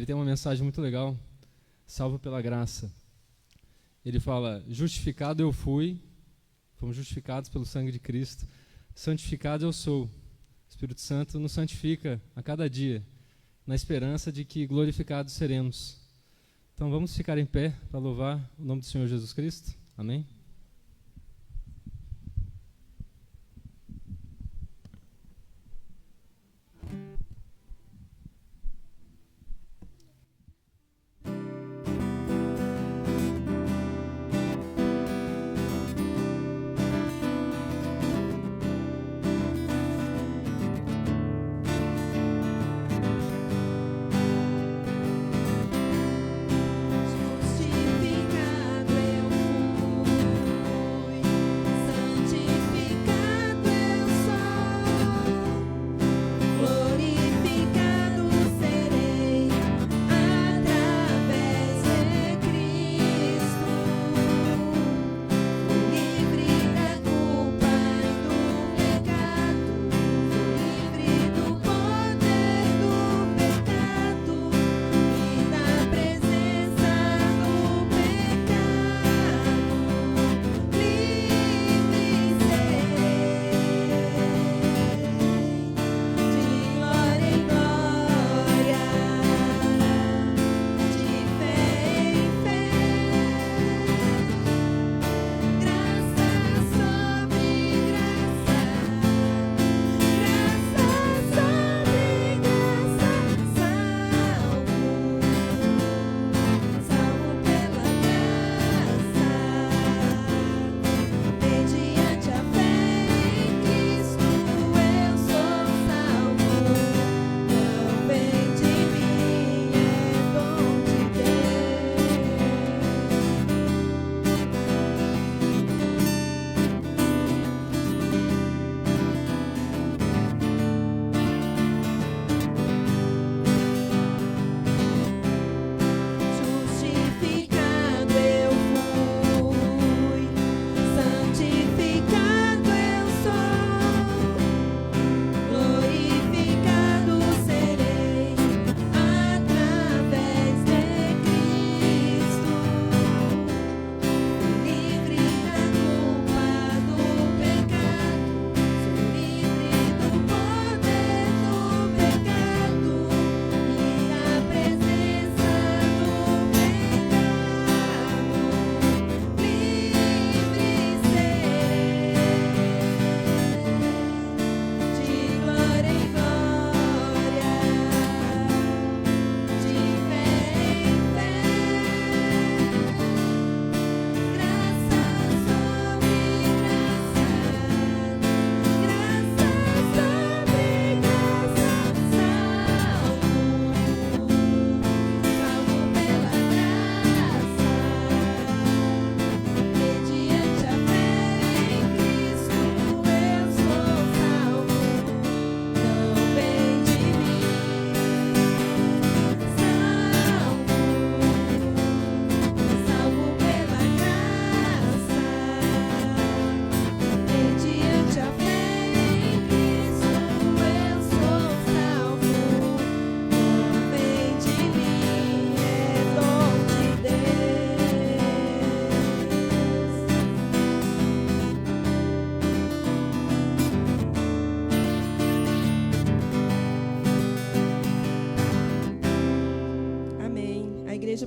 ele tem uma mensagem muito legal, salvo pela graça. Ele fala, justificado eu fui, fomos justificados pelo sangue de Cristo, santificado eu sou. O Espírito Santo nos santifica a cada dia, na esperança de que glorificados seremos. Então vamos ficar em pé para louvar o nome do Senhor Jesus Cristo. Amém?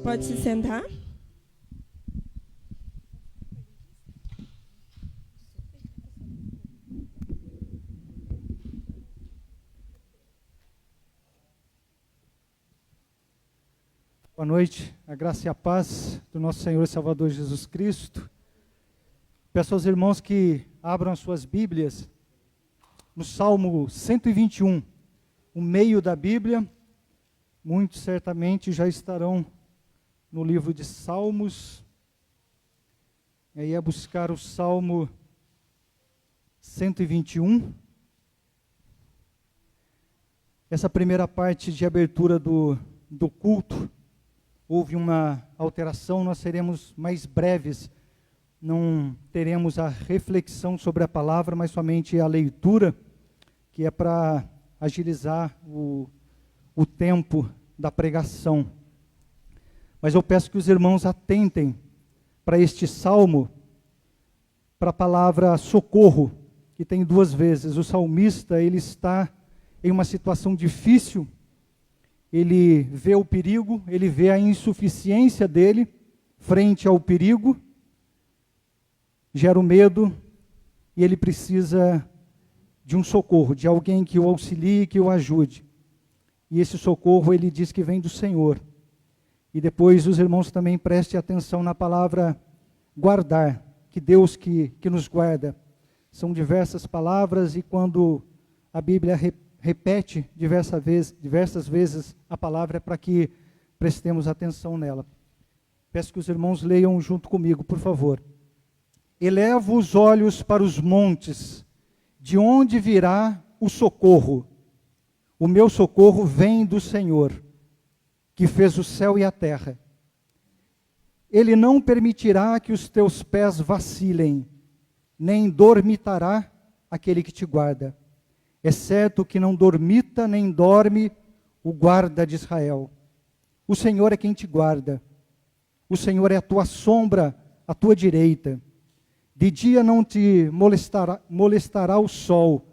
Pode se sentar. Boa noite, a graça e a paz do nosso Senhor e Salvador Jesus Cristo. Peço aos irmãos que abram as suas Bíblias no Salmo 121, o meio da Bíblia. Muitos certamente já estarão no livro de Salmos, e aí é buscar o Salmo 121. Essa primeira parte de abertura do culto, houve uma alteração, nós seremos mais breves, não teremos a reflexão sobre a palavra, mas somente a leitura, que é para agilizar o tempo da pregação. Mas eu peço que os irmãos atentem para este salmo, para a palavra socorro, que tem duas vezes. O salmista, ele está em uma situação difícil, ele vê o perigo, ele vê a insuficiência dele frente ao perigo, gera o medo, e ele precisa de um socorro, de alguém que o auxilie, que o ajude. E esse socorro, ele diz que vem do Senhor. E depois os irmãos também prestem atenção na palavra guardar, que Deus que nos guarda. São diversas palavras, e quando a Bíblia repete diversas vezes a palavra, é para que prestemos atenção nela. Peço que os irmãos leiam junto comigo, por favor. Elevo os olhos para os montes, de onde virá o socorro? O meu socorro vem do Senhor, que fez o céu e a terra. Ele não permitirá que os teus pés vacilem, nem dormitará aquele que te guarda. É certo que não dormita nem dorme o guarda de Israel. O Senhor é quem te guarda. O Senhor é a tua sombra, à tua direita. De dia não te molestará o sol,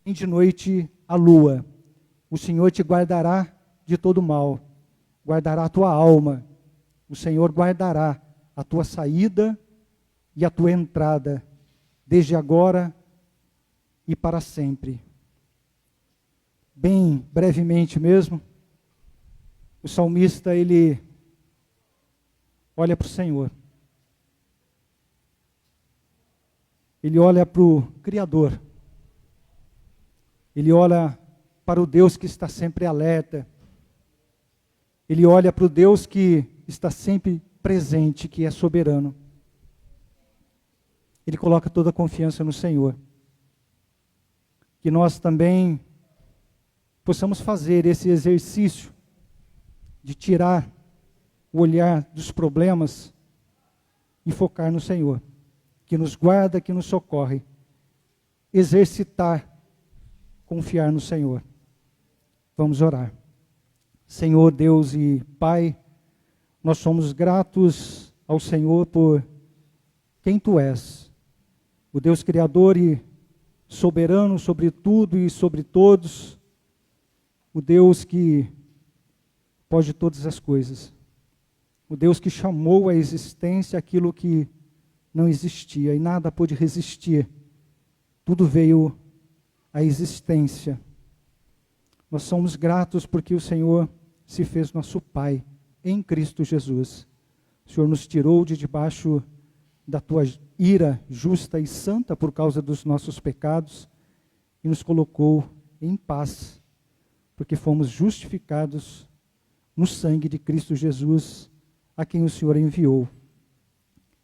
nem de noite a lua. O Senhor te guardará de todo mal, guardará a tua alma. O Senhor guardará a tua saída e a tua entrada, desde agora e para sempre. Bem brevemente mesmo, o salmista, ele olha para o Senhor. Ele olha para o Criador. Ele olha para o Deus que está sempre alerta. Ele olha para o Deus que está sempre presente, que é soberano. Ele coloca toda a confiança no Senhor. Que nós também possamos fazer esse exercício de tirar o olhar dos problemas e focar no Senhor, que nos guarda, que nos socorre. Exercitar, confiar no Senhor. Vamos orar. Senhor, Deus e Pai, nós somos gratos ao Senhor por quem Tu és, o Deus Criador e soberano sobre tudo e sobre todos, o Deus que pode todas as coisas, o Deus que chamou à existência aquilo que não existia e nada pôde resistir, tudo veio à existência. Nós somos gratos porque o Senhor se fez nosso Pai em Cristo Jesus. O Senhor nos tirou de debaixo da Tua ira justa e santa por causa dos nossos pecados e nos colocou em paz, porque fomos justificados no sangue de Cristo Jesus, a quem o Senhor enviou.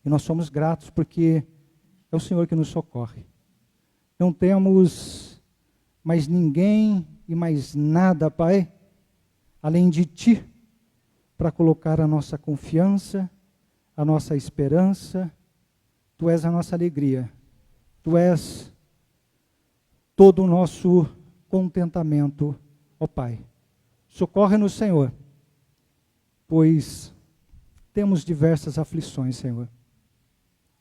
E nós somos gratos porque é o Senhor que nos socorre. Não temos mais ninguém e mais nada, Pai, além de Ti, para colocar a nossa confiança, a nossa esperança. Tu és a nossa alegria. Tu és todo o nosso contentamento, ó Pai. Socorre-nos, Senhor, pois temos diversas aflições, Senhor.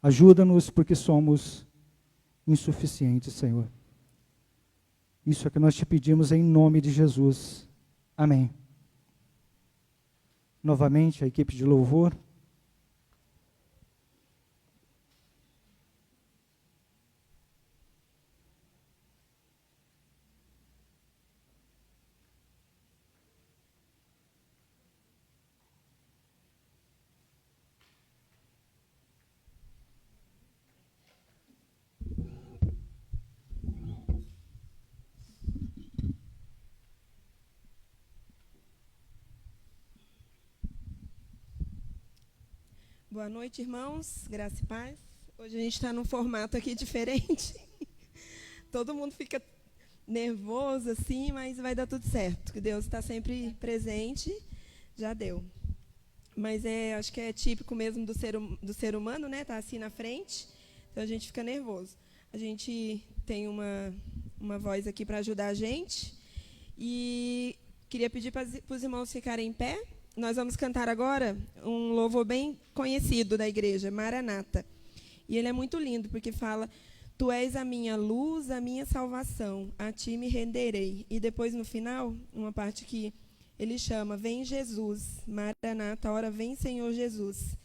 Ajuda-nos porque somos insuficientes, Senhor. Isso é que nós te pedimos em nome de Jesus. Amém. Novamente, a equipe de louvor. Boa noite, irmãos. Graça e paz. Hoje a gente está num formato aqui diferente. Todo mundo fica nervoso assim, mas vai dar tudo certo, que Deus está sempre presente. Já deu. Mas acho que é típico mesmo do ser humano, né? Tá assim na frente, então a gente fica nervoso. A gente tem uma voz aqui para ajudar a gente. E Queria pedir para os irmãos ficarem em pé. Nós vamos cantar agora um louvor bem conhecido da igreja, Maranata. E ele é muito lindo, porque fala: Tu és a minha luz, a minha salvação, a ti me renderei. E depois, no final, uma parte que ele chama: Vem Jesus, Maranata, ora vem Senhor Jesus.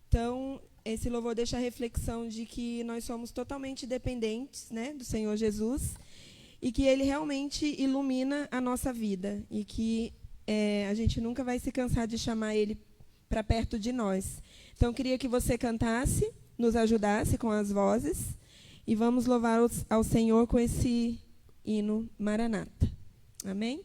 Então, esse louvor deixa a reflexão de que nós somos totalmente dependentes, né, do Senhor Jesus, e que Ele realmente ilumina a nossa vida, e que a gente nunca vai se cansar de chamar Ele para perto de nós. Então, eu queria que você cantasse, nos ajudasse com as vozes, e vamos louvar ao Senhor com esse hino Maranata. Amém?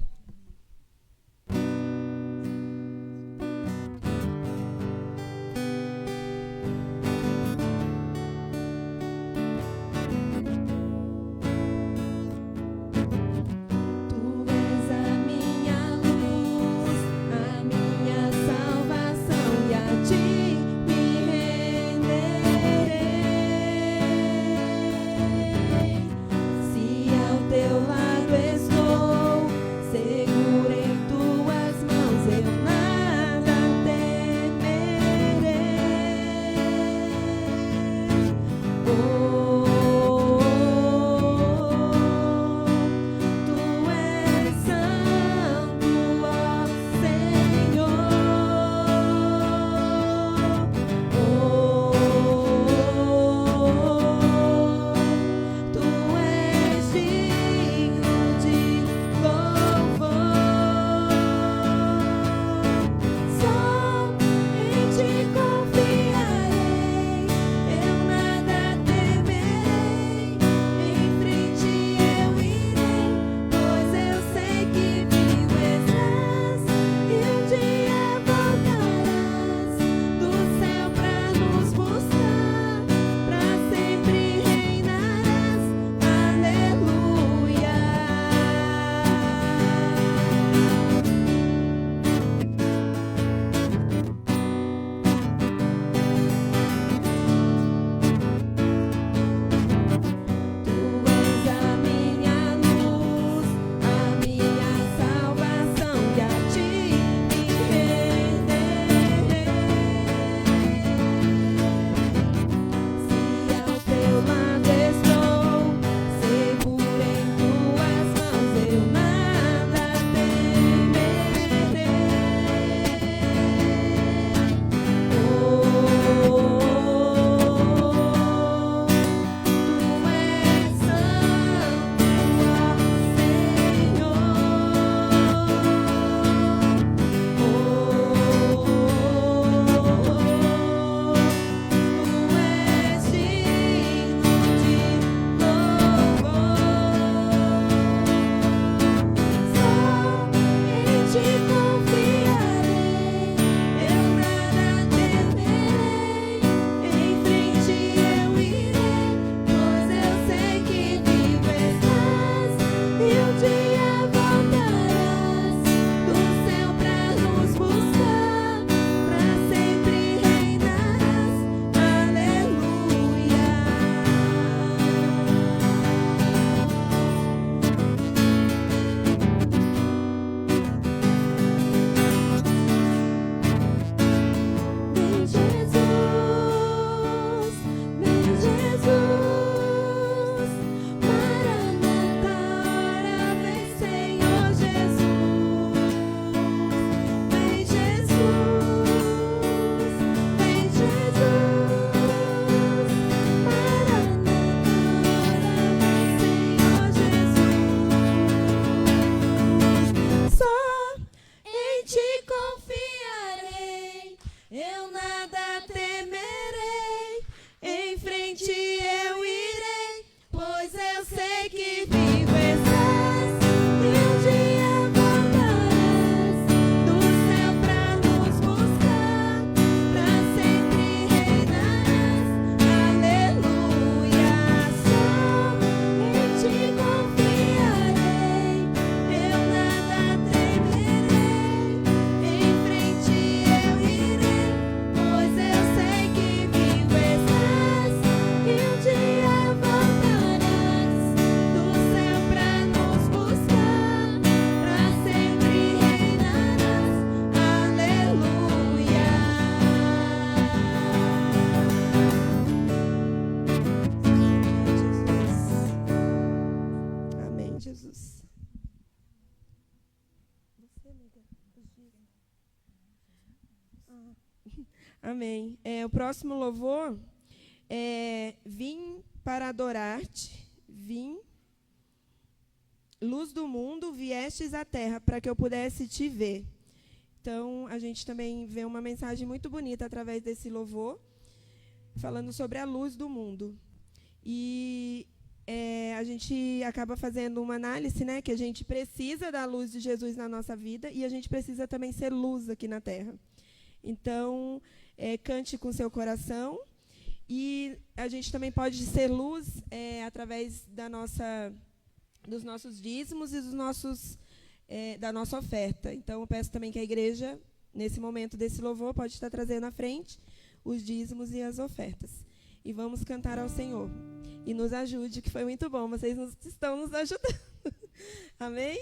Se ao teu lado estou, Amém. O próximo louvor é Vim para adorar-te, vim, luz do mundo, viestes à terra, para que eu pudesse te ver. Então, a gente também vê uma mensagem muito bonita através desse louvor, falando sobre a luz do mundo. E a gente acaba fazendo uma análise, né, que a gente precisa da luz de Jesus na nossa vida e a gente precisa também ser luz aqui na terra. Então, cante com seu coração. E a gente também pode ser luz através dos nossos dízimos e da nossa oferta. Então, eu peço também que a igreja, nesse momento desse louvor, pode estar trazendo à frente os dízimos e as ofertas. E vamos cantar ao Senhor. E nos ajude, que foi muito bom. Vocês estão nos ajudando. Amém?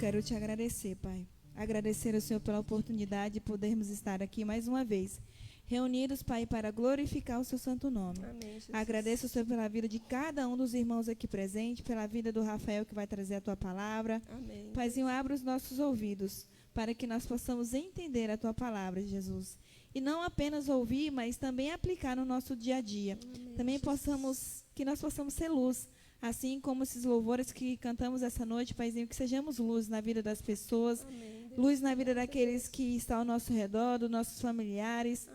quero te agradecer, Pai. Agradecer ao Senhor pela oportunidade de podermos estar aqui mais uma vez, reunidos, Pai, para glorificar o seu santo nome. Amém, Jesus. Agradeço ao Senhor pela vida de cada um dos irmãos aqui presentes, pela vida do Rafael que vai trazer a tua palavra. Amém. Paizinho, abra os nossos ouvidos para que nós possamos entender a Tua palavra, Jesus. E não apenas ouvir, mas também aplicar no nosso dia a dia. Também que nós possamos ser luz, assim como esses louvores que cantamos essa noite, Paizinho, que sejamos luz na vida das pessoas, luz na vida daqueles que estão ao nosso redor, dos nossos familiares.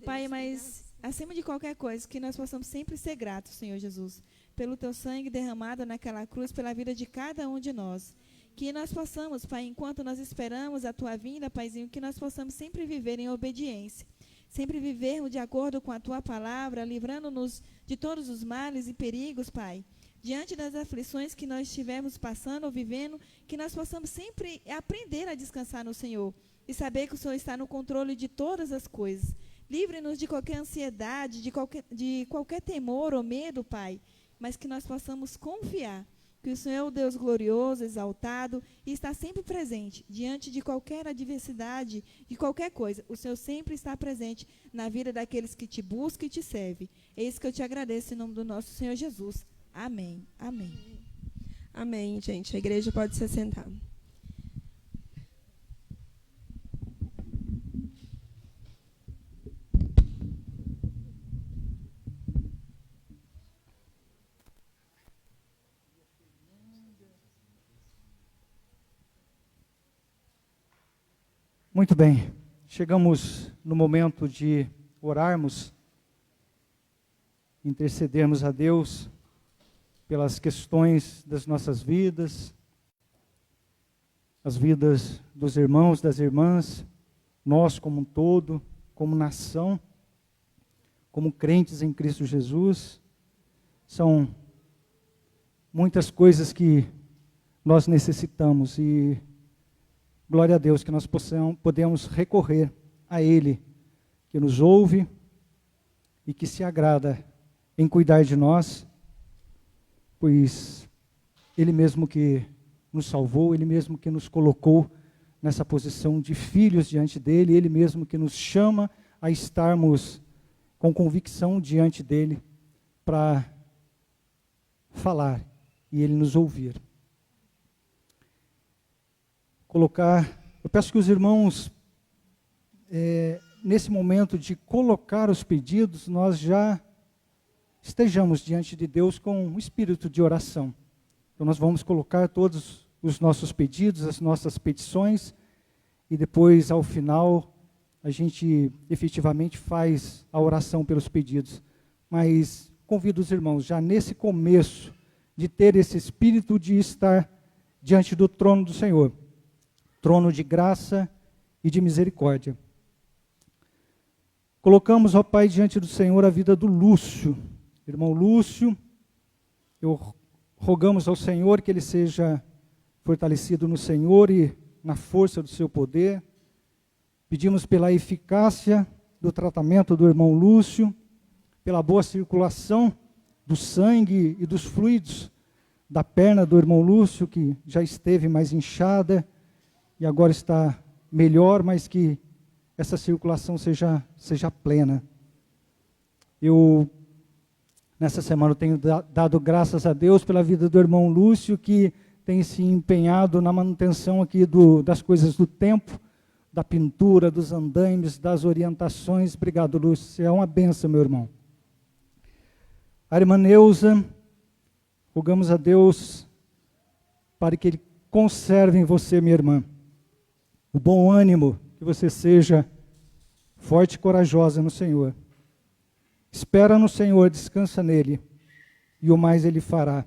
Pai, mas acima de qualquer coisa, que nós possamos sempre ser gratos, Senhor Jesus, pelo Teu sangue derramado naquela cruz, pela vida de cada um de nós. Que nós possamos, Pai, enquanto nós esperamos a Tua vinda, Paizinho, que nós possamos sempre viver em obediência, sempre vivermos de acordo com a Tua palavra, livrando-nos de todos os males e perigos, Pai. Diante das aflições que nós estivermos passando ou vivendo, que nós possamos sempre aprender a descansar no Senhor e saber que o Senhor está no controle de todas as coisas. Livre-nos de qualquer ansiedade, de qualquer temor ou medo, Pai, mas que nós possamos confiar que o Senhor é o Deus glorioso, exaltado, e está sempre presente diante de qualquer adversidade, de qualquer coisa. O Senhor sempre está presente na vida daqueles que Te buscam e Te servem. É isso que eu Te agradeço em nome do nosso Senhor Jesus. Amém. Amém. Amém, gente. A igreja pode se assentar. Muito bem, chegamos no momento de orarmos, intercedermos a Deus pelas questões das nossas vidas, as vidas dos irmãos, das irmãs, nós como um todo, como nação, como crentes em Cristo Jesus. São muitas coisas que nós necessitamos e glória a Deus que nós podemos recorrer a Ele, que nos ouve e que se agrada em cuidar de nós, pois Ele mesmo que nos salvou, Ele mesmo que nos colocou nessa posição de filhos diante dEle, Ele mesmo que nos chama a estarmos com convicção diante dEle para falar e Ele nos ouvir. Eu peço que os irmãos, nesse momento de colocar os pedidos, nós já estejamos diante de Deus com um espírito de oração. Então nós vamos colocar todos os nossos pedidos, as nossas petições, e depois, ao final, a gente efetivamente faz a oração pelos pedidos. Mas convido os irmãos, já nesse começo, de ter esse espírito de estar diante do trono do Senhor, trono de graça e de misericórdia. Colocamos, ó Pai, diante do Senhor a vida do Lúcio. Irmão Lúcio, rogamos ao Senhor que ele seja fortalecido no Senhor e na força do seu poder. Pedimos pela eficácia do tratamento do irmão Lúcio, pela boa circulação do sangue e dos fluidos da perna do irmão Lúcio, que já esteve mais inchada e agora está melhor, mas que essa circulação seja plena. Eu, nessa semana, tenho dado graças a Deus pela vida do irmão Lúcio, que tem se empenhado na manutenção aqui das coisas do templo, da pintura, dos andaimes, das orientações. Obrigado, Lúcio, você é uma bênção, meu irmão. A irmã Neuza, rogamos a Deus para que Ele conserve em você, minha irmã, o bom ânimo, que você seja forte e corajosa no Senhor. Espera no Senhor, descansa nele, e o mais Ele fará.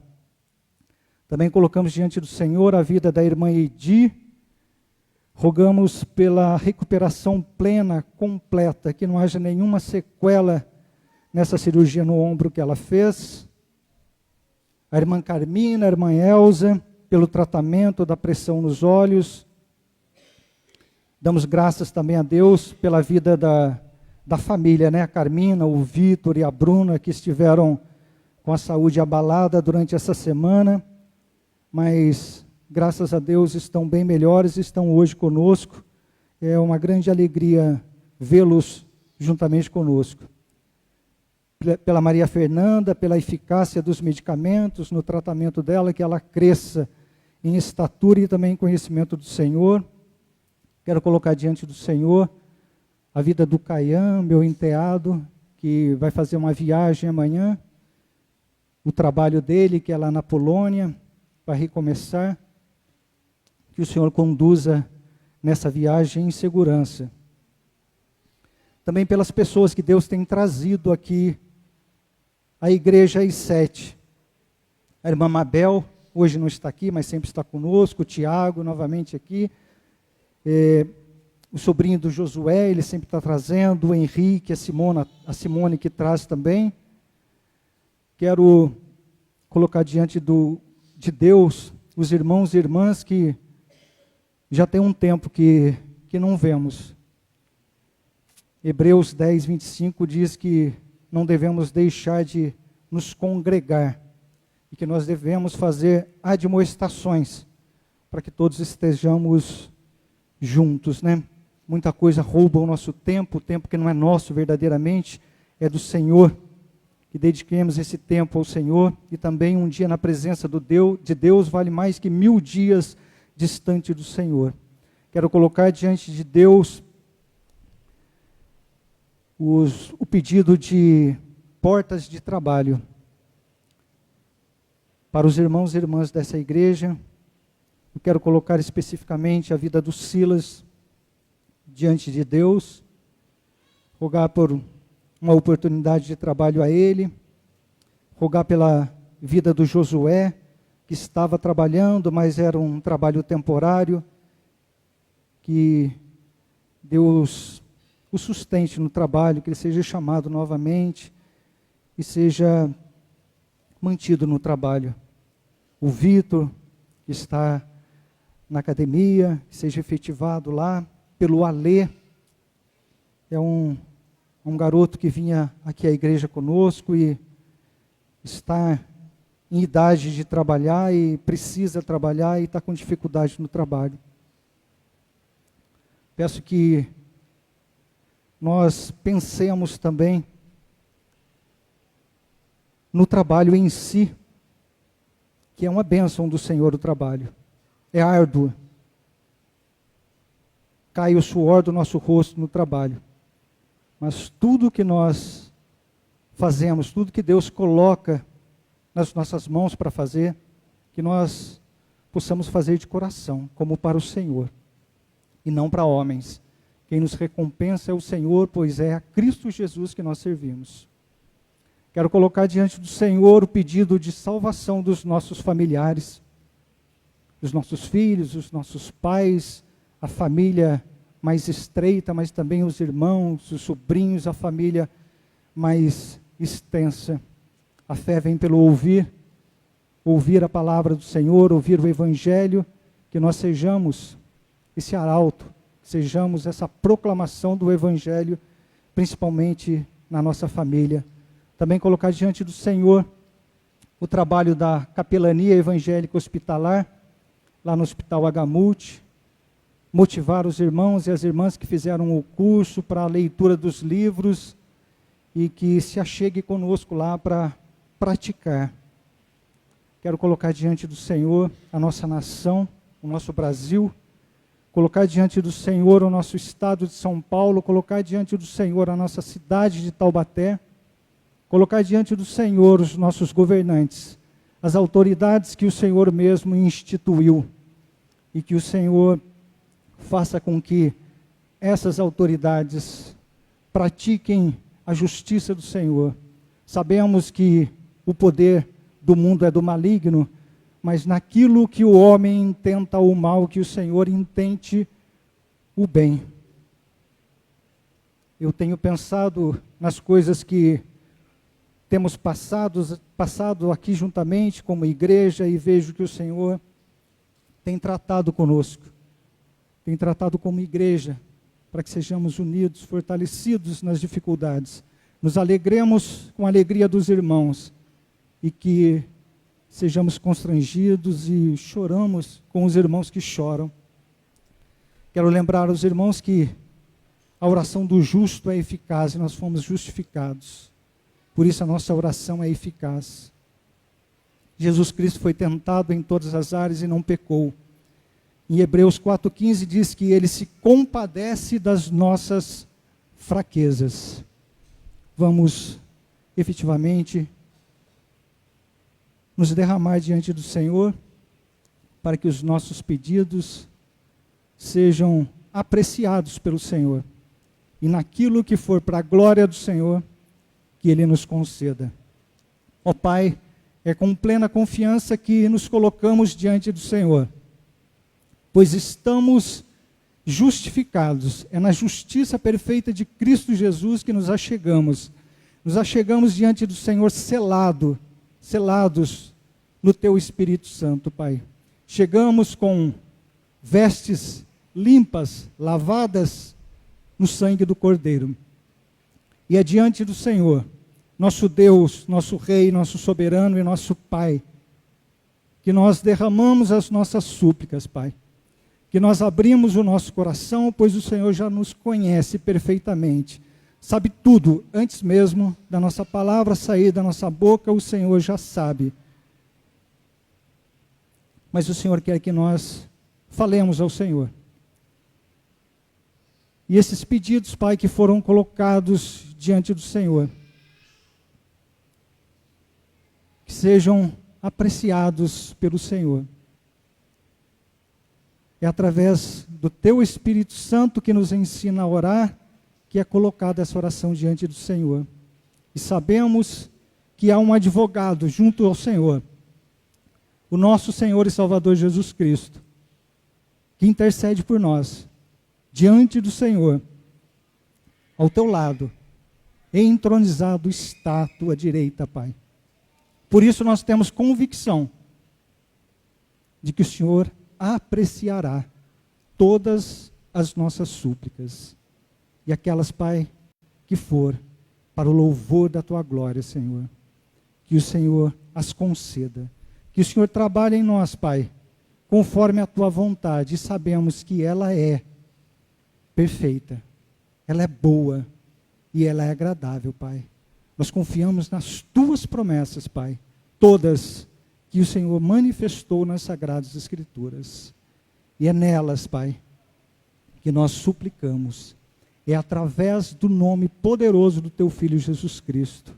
Também colocamos diante do Senhor a vida da irmã Edi. Rogamos pela recuperação plena, completa, que não haja nenhuma sequela nessa cirurgia no ombro que ela fez. A irmã Carmina, a irmã Elza, pelo tratamento da pressão nos olhos. Damos graças também a Deus pela vida da família, né? A Carmina, o Vitor e a Bruna, que estiveram com a saúde abalada durante essa semana, mas graças a Deus estão bem melhores, estão hoje conosco. É uma grande alegria vê-los juntamente conosco. Pela Maria Fernanda, pela eficácia dos medicamentos no tratamento dela, que ela cresça em estatura e também em conhecimento do Senhor. Quero colocar diante do Senhor a vida do Caian, meu enteado, que vai fazer uma viagem amanhã, o trabalho dele, que é lá na Polônia, vai recomeçar, que o Senhor conduza nessa viagem em segurança. Também pelas pessoas que Deus tem trazido aqui à igreja I7. A irmã Mabel, hoje não está aqui, mas sempre está conosco, o Tiago, novamente aqui, o sobrinho do Josué, ele sempre está trazendo, o Henrique, a Simone que traz também. Quero colocar diante de Deus os irmãos e irmãs que já tem um tempo que não vemos. Hebreus 10, 25 diz que não devemos deixar de nos congregar e que nós devemos fazer admoestações para que todos estejamos juntos, né? Muita coisa rouba o nosso tempo, o tempo que não é nosso verdadeiramente, é do Senhor. Que dediquemos esse tempo ao Senhor, e também um dia na presença de Deus vale mais que 1000 dias distante do Senhor. Quero colocar diante de Deus o pedido de portas de trabalho para os irmãos e irmãs dessa igreja. Eu quero colocar especificamente a vida do Silas diante de Deus, rogar por uma oportunidade de trabalho a ele, rogar pela vida do Josué, que estava trabalhando, mas era um trabalho temporário, que Deus o sustente no trabalho, que ele seja chamado novamente e seja mantido no trabalho. O Vitor, que está na academia, que seja efetivado lá, pelo Alê, é um garoto que vinha aqui à igreja conosco e está em idade de trabalhar e precisa trabalhar e está com dificuldade no trabalho. Peço que nós pensemos também no trabalho em si, que é uma bênção do Senhor o trabalho. É árduo. Cai o suor do nosso rosto no trabalho. Mas tudo que nós fazemos, tudo que Deus coloca nas nossas mãos para fazer, que nós possamos fazer de coração, como para o Senhor, e não para homens. Quem nos recompensa é o Senhor, pois é a Cristo Jesus que nós servimos. Quero colocar diante do Senhor o pedido de salvação dos nossos familiares, dos nossos filhos, dos nossos pais, a família mais estreita, mas também os irmãos, os sobrinhos, a família mais extensa. A fé vem pelo ouvir a palavra do Senhor, ouvir o Evangelho, que nós sejamos esse arauto, sejamos essa proclamação do Evangelho, principalmente na nossa família. Também colocar diante do Senhor o trabalho da capelania evangélica hospitalar, lá no Hospital Agamute, motivar os irmãos e as irmãs que fizeram o curso para a leitura dos livros e que se achegue conosco lá para praticar. Quero colocar diante do Senhor a nossa nação, o nosso Brasil, colocar diante do Senhor o nosso estado de São Paulo, colocar diante do Senhor a nossa cidade de Taubaté, colocar diante do Senhor os nossos governantes, as autoridades que o Senhor mesmo instituiu, e que o Senhor faça com que essas autoridades pratiquem a justiça do Senhor. Sabemos que o poder do mundo é do maligno, mas naquilo que o homem intenta o mal, que o Senhor intente o bem. Eu tenho pensado nas coisas que temos passado aqui juntamente como igreja e vejo que o Senhor tem tratado conosco, tem tratado como igreja, para que sejamos unidos, fortalecidos nas dificuldades. Nos alegremos com a alegria dos irmãos e que sejamos constrangidos e choramos com os irmãos que choram. Quero lembrar aos irmãos que a oração do justo é eficaz e nós fomos justificados. Por isso a nossa oração é eficaz. Jesus Cristo foi tentado em todas as áreas e não pecou. Em Hebreus 4,15 diz que ele se compadece das nossas fraquezas. Vamos efetivamente nos derramar diante do Senhor para que os nossos pedidos sejam apreciados pelo Senhor. E naquilo que for para a glória do Senhor, que Ele nos conceda. Ó Pai, é com plena confiança que nos colocamos diante do Senhor, pois estamos justificados. É na justiça perfeita de Cristo Jesus que nos achegamos. Nos achegamos diante do Senhor selados no Teu Espírito Santo, Pai. Chegamos com vestes limpas, lavadas no sangue do Cordeiro. E é diante do Senhor, nosso Deus, nosso Rei, nosso soberano e nosso Pai, que nós derramamos as nossas súplicas, Pai. Que nós abrimos o nosso coração, pois o Senhor já nos conhece perfeitamente. Sabe tudo, antes mesmo da nossa palavra sair da nossa boca, o Senhor já sabe. Mas o Senhor quer que nós falemos ao Senhor. E esses pedidos, Pai, que foram colocados diante do Senhor, que sejam apreciados pelo Senhor. É através do Teu Espírito Santo que nos ensina a orar, que é colocada essa oração diante do Senhor. E sabemos que há um advogado junto ao Senhor, o nosso Senhor e Salvador Jesus Cristo, que intercede por nós, diante do Senhor, ao Teu lado, entronizado está a Tua direita, Pai. Por isso nós temos convicção de que o Senhor apreciará todas as nossas súplicas. E aquelas, Pai, que for para o louvor da Tua glória, Senhor. Que o Senhor as conceda. Que o Senhor trabalhe em nós, Pai, conforme a Tua vontade. E sabemos que ela é perfeita, ela é boa e ela é agradável, Pai. Nós confiamos nas Tuas promessas, Pai, todas que o Senhor manifestou nas Sagradas Escrituras. E é nelas, Pai, que nós suplicamos. É através do nome poderoso do Teu Filho Jesus Cristo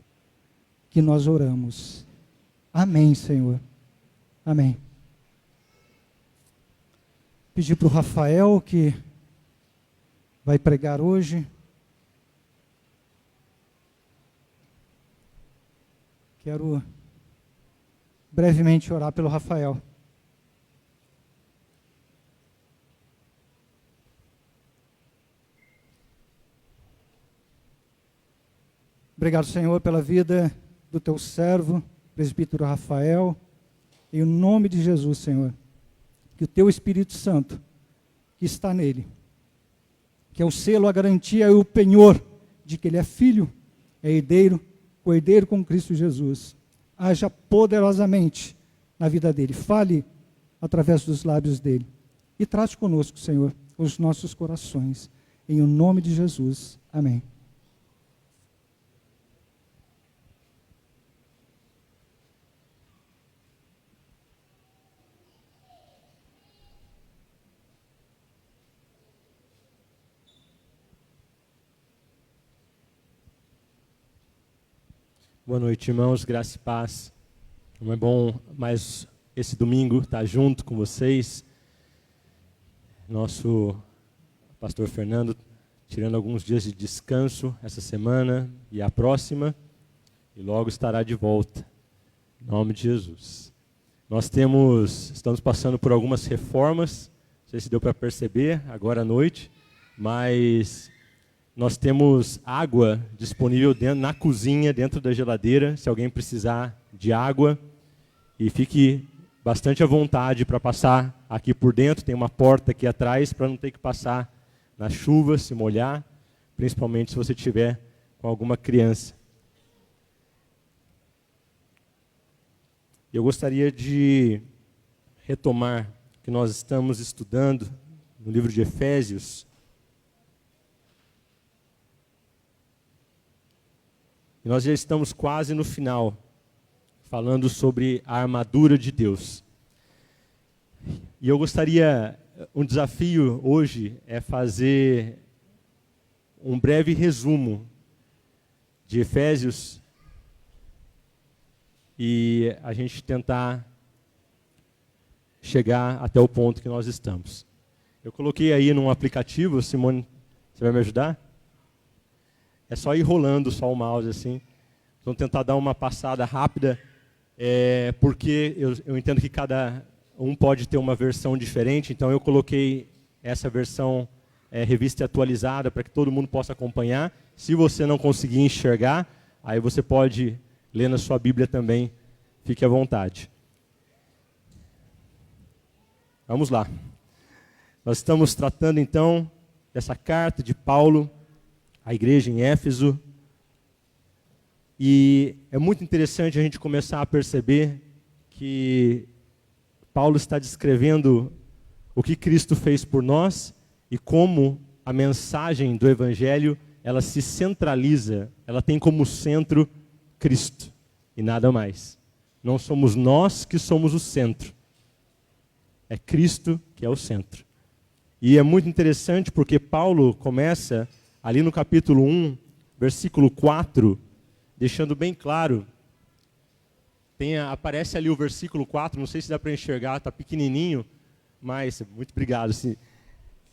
que nós oramos. Amém, Senhor. Amém. Pedir para o Rafael, que vai pregar hoje. Quero brevemente orar pelo Rafael. Obrigado, Senhor, pela vida do Teu servo, presbítero Rafael. Em nome de Jesus, Senhor, que o Teu Espírito Santo, que está nele, que é o selo, a garantia e o penhor de que ele é filho, é herdeiro, co-herdeiro com Cristo Jesus, haja poderosamente na vida dele. Fale através dos lábios dele. E trate conosco, Senhor, os nossos corações. Em o nome de Jesus. Amém. Boa noite, irmãos, graça e paz. Não é bom mais esse domingo estar junto com vocês. Nosso pastor Fernando tirando alguns dias de descanso essa semana e a próxima, e logo estará de volta, em nome de Jesus. Nós estamos passando por algumas reformas, não sei se deu para perceber agora à noite, mas nós temos água disponível na cozinha, dentro da geladeira, se alguém precisar de água. E fique bastante à vontade para passar aqui por dentro. Tem uma porta aqui atrás para não ter que passar na chuva, se molhar, principalmente se você estiver com alguma criança. Eu gostaria de retomar o que nós estamos estudando no livro de Efésios. E nós já estamos quase no final, falando sobre a armadura de Deus. E eu gostaria um desafio hoje é fazer um breve resumo de Efésios e a gente tentar chegar até o ponto que nós estamos. Eu coloquei aí num aplicativo, Simone, você vai me ajudar? É só ir rolando só o mouse assim. Vamos tentar dar uma passada rápida, porque eu entendo que cada um pode ter uma versão diferente, então eu coloquei essa versão revista atualizada para que todo mundo possa acompanhar. Se você não conseguir enxergar, aí você pode ler na sua Bíblia também, fique à vontade. Vamos lá. Nós estamos tratando então dessa carta de Paulo à igreja em Éfeso. E é muito interessante a gente começar a perceber que Paulo está descrevendo o que Cristo fez por nós e como a mensagem do Evangelho, ela se centraliza, ela tem como centro Cristo e nada mais. Não somos nós que somos o centro, é Cristo que é o centro. E é muito interessante porque Paulo começa ali no capítulo 1, versículo 4, deixando bem claro, aparece ali o versículo 4, não sei se dá para enxergar, está pequenininho, mas, muito obrigado.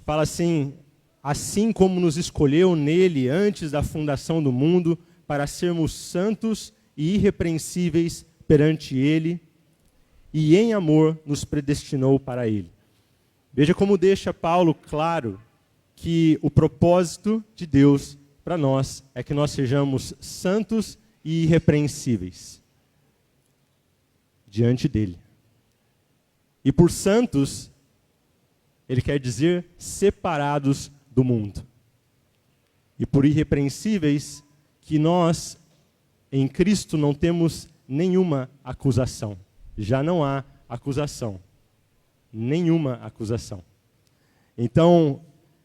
Fala assim, assim como nos escolheu nele antes da fundação do mundo, para sermos santos e irrepreensíveis perante ele, e em amor nos predestinou para ele. Veja como deixa Paulo claro que o propósito de Deus para nós é que nós sejamos santos e irrepreensíveis diante dele. E por santos, ele quer dizer separados do mundo. E por irrepreensíveis, que nós, em Cristo, não temos nenhuma acusação. Já não há acusação. Nenhuma acusação. Então,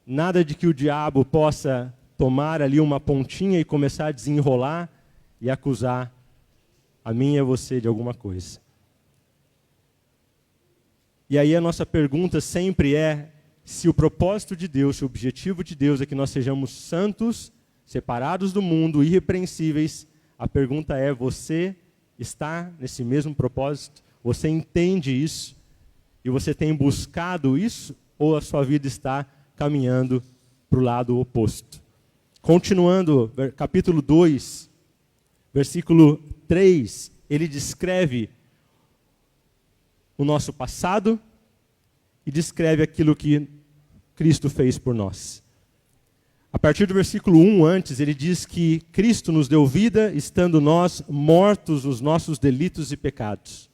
nada de que o diabo possa tomar ali uma pontinha e começar a desenrolar e acusar a mim e a você de alguma coisa. E aí a nossa pergunta sempre é se o propósito de Deus, se o objetivo de Deus é que nós sejamos santos, separados do mundo, irrepreensíveis, a pergunta é, você está nesse mesmo propósito? Você entende isso? E você tem buscado isso? Ou a sua vida está caminhando para o lado oposto? Continuando, capítulo 2, versículo 3, ele descreve o nosso passado e descreve aquilo que Cristo fez por nós. A partir do versículo 1 antes, ele diz que Cristo nos deu vida, estando nós mortos nos nossos delitos e pecados.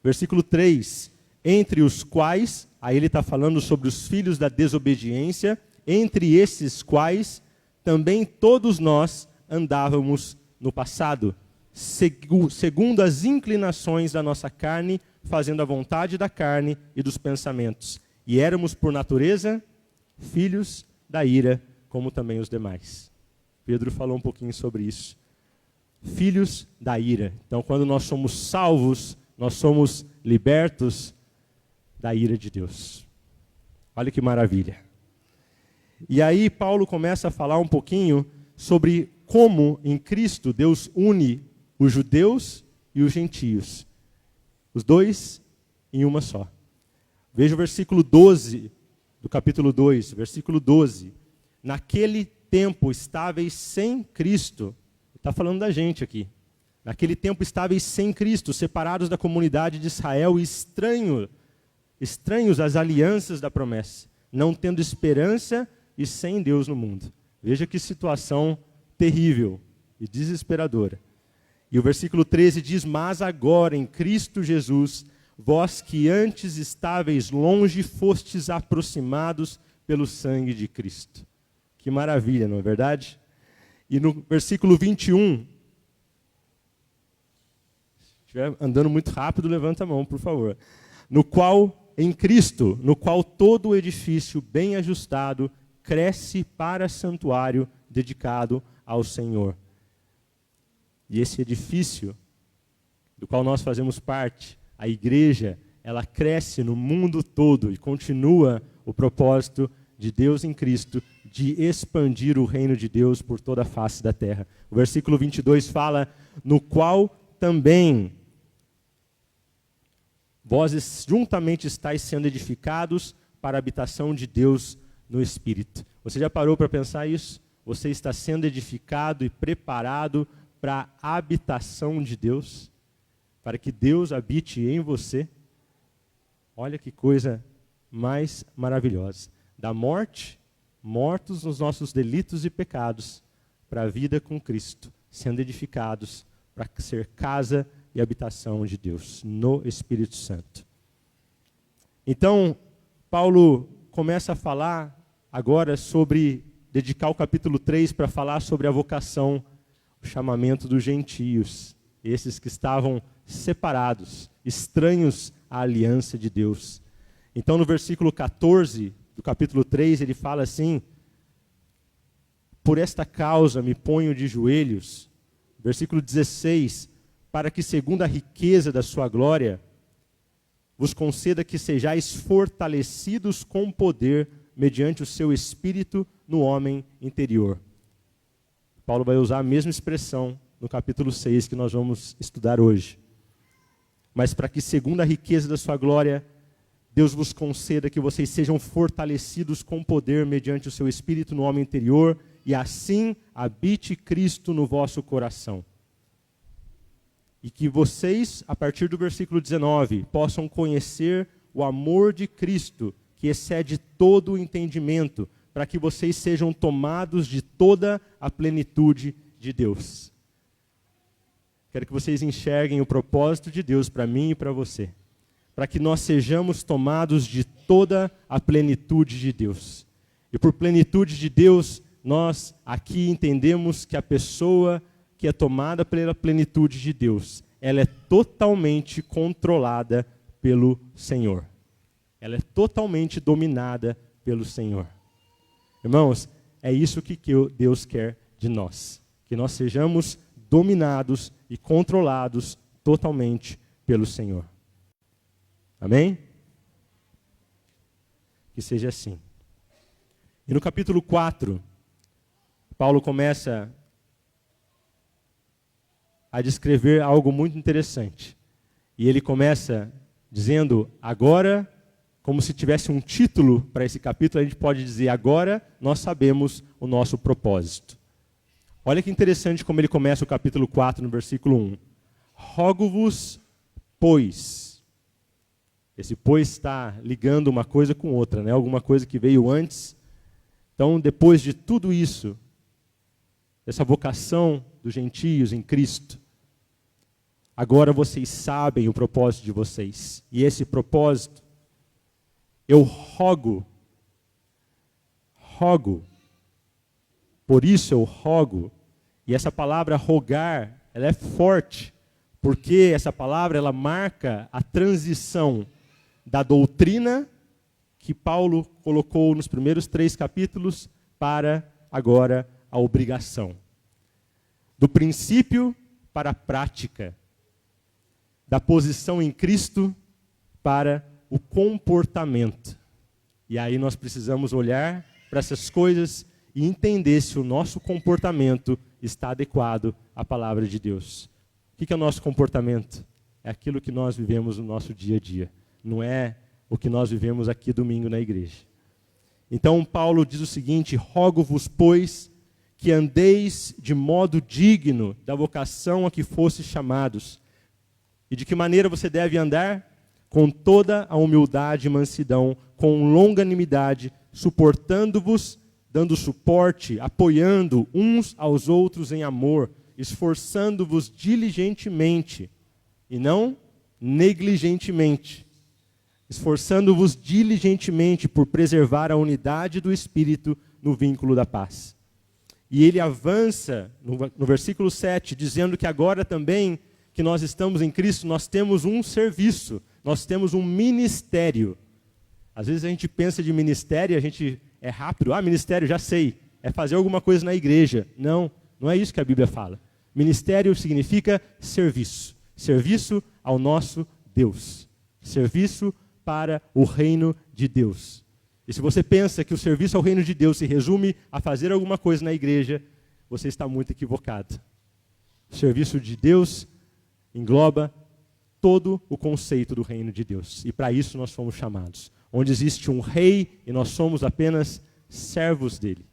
Versículo 3, entre os quais, aí ele está falando sobre os filhos da desobediência, entre esses quais também todos nós andávamos no passado, segundo as inclinações da nossa carne, fazendo a vontade da carne e dos pensamentos. E éramos, por natureza, filhos da ira, como também os demais. Pedro falou um pouquinho sobre isso. Filhos da ira. Então, quando nós somos salvos, nós somos libertos da ira de Deus. Olha que maravilha. E aí Paulo começa a falar um pouquinho sobre como em Cristo Deus une os judeus e os gentios. Os dois em uma só. Veja o versículo 12 do capítulo 2, versículo 12. Naquele tempo estáveis sem Cristo. Está falando da gente aqui. Naquele tempo estáveis sem Cristo, separados da comunidade de Israel e estranhos às alianças da promessa, não tendo esperança e sem Deus no mundo. Veja que situação terrível e desesperadora. E o versículo 13 diz, mas agora em Cristo Jesus, vós que antes estáveis longe, fostes aproximados pelo sangue de Cristo. Que maravilha, não é verdade? E no versículo 21, se estiver andando muito rápido, levanta a mão, por favor. No qual, em Cristo, no qual todo o edifício bem ajustado cresce para santuário dedicado ao Senhor. E esse edifício, do qual nós fazemos parte, a igreja, ela cresce no mundo todo e continua o propósito de Deus em Cristo de expandir o reino de Deus por toda a face da terra. O versículo 22 fala, no qual também vós juntamente estáis sendo edificados para a habitação de Deus no Espírito. Você já parou para pensar isso? Você está sendo edificado e preparado para a habitação de Deus? Para que Deus habite em você? Olha que coisa mais maravilhosa. Da morte, mortos nos nossos delitos e pecados, para a vida com Cristo, sendo edificados para ser casa e habitação de Deus, no Espírito Santo. Então, Paulo começa a falar agora sobre, dedicar o capítulo 3 para falar sobre a vocação, o chamamento dos gentios, esses que estavam separados, estranhos à aliança de Deus. Então, no versículo 14 do capítulo 3, ele fala assim, por esta causa me ponho de joelhos. Versículo 16, para que segundo a riqueza da sua glória, vos conceda que sejais fortalecidos com poder, mediante o seu Espírito no homem interior. Paulo vai usar a mesma expressão no capítulo 6 que nós vamos estudar hoje. Mas para que segundo a riqueza da sua glória, Deus vos conceda que vocês sejam fortalecidos com poder mediante o seu Espírito no homem interior, e assim habite Cristo no vosso coração. E que vocês, a partir do versículo 19, possam conhecer o amor de Cristo, que excede todo o entendimento, para que vocês sejam tomados de toda a plenitude de Deus. Quero que vocês enxerguem o propósito de Deus para mim e para você. Para que nós sejamos tomados de toda a plenitude de Deus. E por plenitude de Deus, nós aqui entendemos que a pessoa que é tomada pela plenitude de Deus, ela é totalmente controlada pelo Senhor. Ela é totalmente dominada pelo Senhor. Irmãos, é isso que Deus quer de nós. Que nós sejamos dominados e controlados totalmente pelo Senhor. Amém? Que seja assim. E no capítulo 4, Paulo começa a descrever algo muito interessante. E ele começa dizendo, agora, como se tivesse um título para esse capítulo, a gente pode dizer, agora nós sabemos o nosso propósito. Olha que interessante como ele começa o capítulo 4, no versículo 1. Rogo-vos, pois. Esse pois está ligando uma coisa com outra, né? Alguma coisa que veio antes. Então, depois de tudo isso, essa vocação dos gentios em Cristo, agora vocês sabem o propósito de vocês. E esse propósito, eu rogo, por isso eu rogo. E essa palavra rogar, ela é forte, porque essa palavra ela marca a transição da doutrina que Paulo colocou nos primeiros 3 capítulos para agora a obrigação. Do princípio para a prática. Da posição em Cristo para o comportamento. E aí nós precisamos olhar para essas coisas e entender se o nosso comportamento está adequado à palavra de Deus. O que é o nosso comportamento? É aquilo que nós vivemos no nosso dia a dia. Não é o que nós vivemos aqui domingo na igreja. Então Paulo diz o seguinte, rogo-vos, pois, que andeis de modo digno da vocação a que fostes chamados. E de que maneira você deve andar? Com toda a humildade e mansidão, com longanimidade, suportando-vos, dando suporte, apoiando uns aos outros em amor, esforçando-vos diligentemente, e não negligentemente, esforçando-vos diligentemente por preservar a unidade do Espírito no vínculo da paz. E ele avança no versículo 7, dizendo que agora também que nós estamos em Cristo, nós temos um serviço, nós temos um ministério. Às vezes a gente pensa de ministério e a gente é rápido. Ministério, já sei, é fazer alguma coisa na igreja. Não, não é isso que a Bíblia fala. Ministério significa serviço. Serviço ao nosso Deus. Serviço para o reino de Deus. E se você pensa que o serviço ao reino de Deus se resume a fazer alguma coisa na igreja, você está muito equivocado. O serviço de Deus engloba todo o conceito do reino de Deus. E para isso nós fomos chamados. Onde existe um rei e nós somos apenas servos dele.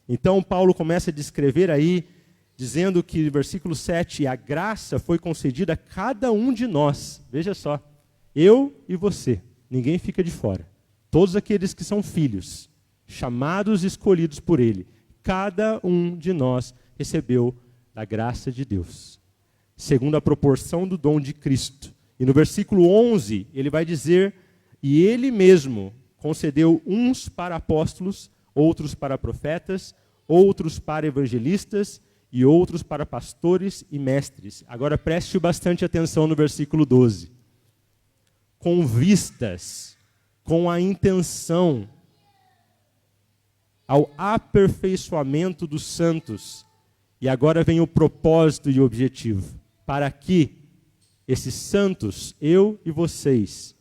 Então Paulo começa a descrever aí, dizendo que, versículo 7, a graça foi concedida a cada um de nós. Veja só, eu e você, ninguém fica de fora. Todos aqueles que são filhos, chamados e escolhidos por ele, cada um de nós recebeu da graça de Deus, segundo a proporção do dom de Cristo. E no versículo 11, ele vai dizer, e ele mesmo concedeu uns para apóstolos, outros para profetas, outros para evangelistas e outros para pastores e mestres. Agora preste bastante atenção no versículo 12. Com vistas, com a intenção, ao aperfeiçoamento dos santos. E agora vem o propósito e o objetivo. Para que esses santos, eu e vocês,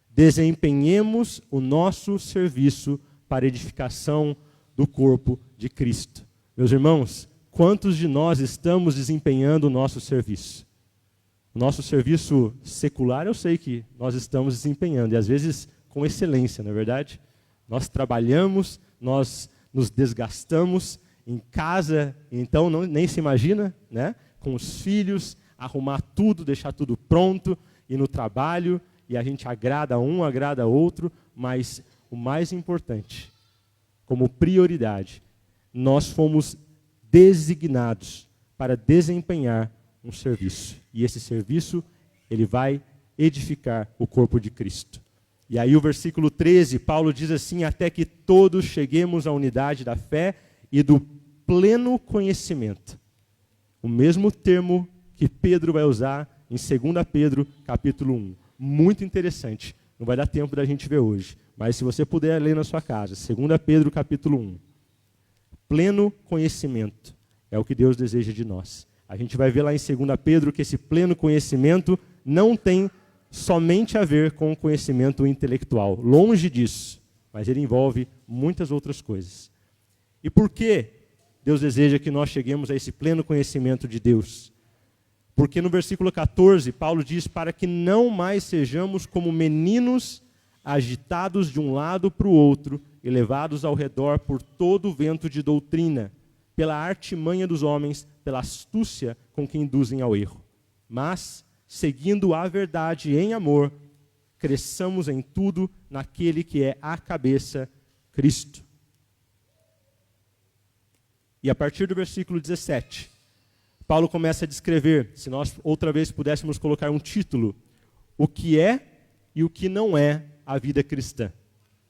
desempenhemos o nosso serviço para a edificação do corpo de Cristo. Meus irmãos, quantos de nós estamos desempenhando o nosso serviço? O nosso serviço secular eu sei que nós estamos desempenhando, e às vezes com excelência, não é verdade? Nós trabalhamos, nós nos desgastamos em casa, então nem se imagina, né? Com os filhos, arrumar tudo, deixar tudo pronto, e no trabalho, e a gente agrada um, agrada outro, mas o mais importante, como prioridade, nós fomos designados para desempenhar um serviço. E esse serviço, ele vai edificar o corpo de Cristo. E aí o versículo 13, Paulo diz assim, até que todos cheguemos à unidade da fé e do pleno conhecimento. O mesmo termo que Pedro vai usar em 2 Pedro, capítulo 1. Muito interessante. Não vai dar tempo da gente ver hoje. Mas se você puder ler na sua casa, 2 Pedro, capítulo 1. Pleno conhecimento é o que Deus deseja de nós. A gente vai ver lá em 2 Pedro que esse pleno conhecimento não tem somente a ver com o conhecimento intelectual. Longe disso. Mas ele envolve muitas outras coisas. E por que Deus deseja que nós cheguemos a esse pleno conhecimento de Deus? Porque no versículo 14, Paulo diz, para que não mais sejamos como meninos agitados de um lado para o outro e levados ao redor por todo o vento de doutrina, pela artimanha dos homens, pela astúcia com que induzem ao erro. Mas, seguindo a verdade em amor, cresçamos em tudo naquele que é a cabeça, Cristo. E a partir do versículo 17, Paulo começa a descrever, se nós outra vez pudéssemos colocar um título, o que é e o que não é a vida cristã.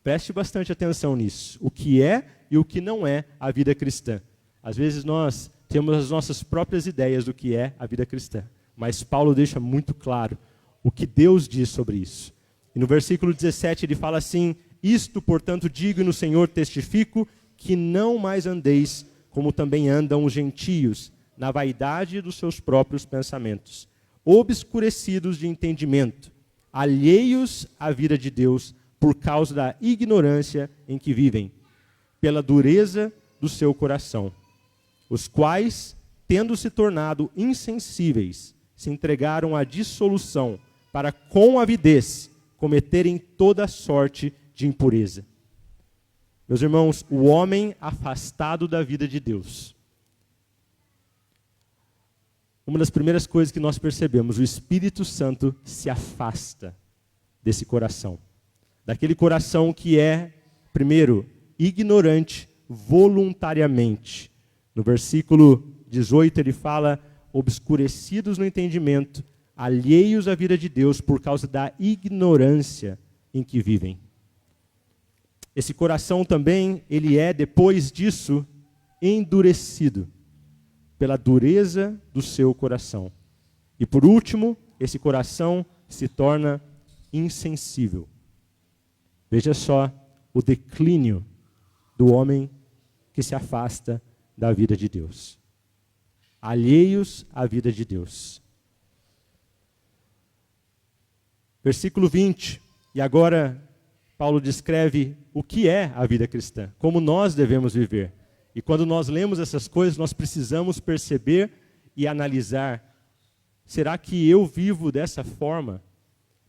Preste bastante atenção nisso. O que é e o que não é a vida cristã. Às vezes nós temos as nossas próprias ideias do que é a vida cristã. Mas Paulo deixa muito claro o que Deus diz sobre isso. E no versículo 17 ele fala assim, isto, portanto, digo e no Senhor testifico, que não mais andeis como também andam os gentios, na vaidade dos seus próprios pensamentos, obscurecidos de entendimento, alheios à vida de Deus por causa da ignorância em que vivem, pela dureza do seu coração, os quais, tendo se tornado insensíveis, se entregaram à dissolução para com avidez cometerem toda sorte de impureza. Meus irmãos, o homem afastado da vida de Deus. Uma das primeiras coisas que nós percebemos, o Espírito Santo se afasta desse coração. Daquele coração que é, primeiro, ignorante voluntariamente. No versículo 18 ele fala, obscurecidos no entendimento, alheios à vida de Deus por causa da ignorância em que vivem. Esse coração também, ele é, depois disso, endurecido pela dureza do seu coração. E por último, esse coração se torna insensível. Veja só o declínio do homem que se afasta da vida de Deus. Alheios à vida de Deus. Versículo 20. E agora Paulo descreve o que é a vida cristã, como nós devemos viver. E quando nós lemos essas coisas, nós precisamos perceber e analisar. Será que eu vivo dessa forma?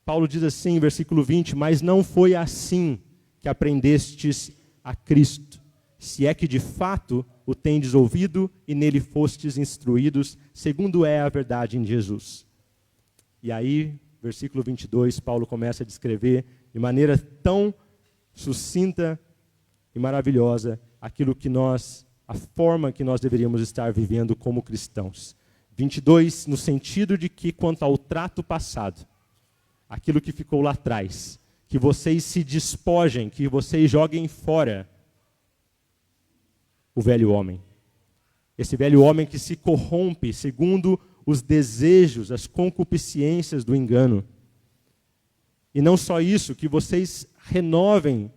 Paulo diz assim em versículo 20, mas não foi assim que aprendestes a Cristo, se é que de fato o tendes ouvido e nele fostes instruídos, segundo é a verdade em Jesus. E aí, versículo 22, Paulo começa a descrever de maneira tão sucinta e maravilhosa aquilo que a forma que nós deveríamos estar vivendo como cristãos. 22, no sentido de que quanto ao trato passado, aquilo que ficou lá atrás, que vocês se despojem, que vocês joguem fora o velho homem. Esse velho homem que se corrompe segundo os desejos, as concupiscências do engano. E não só isso, que vocês renovem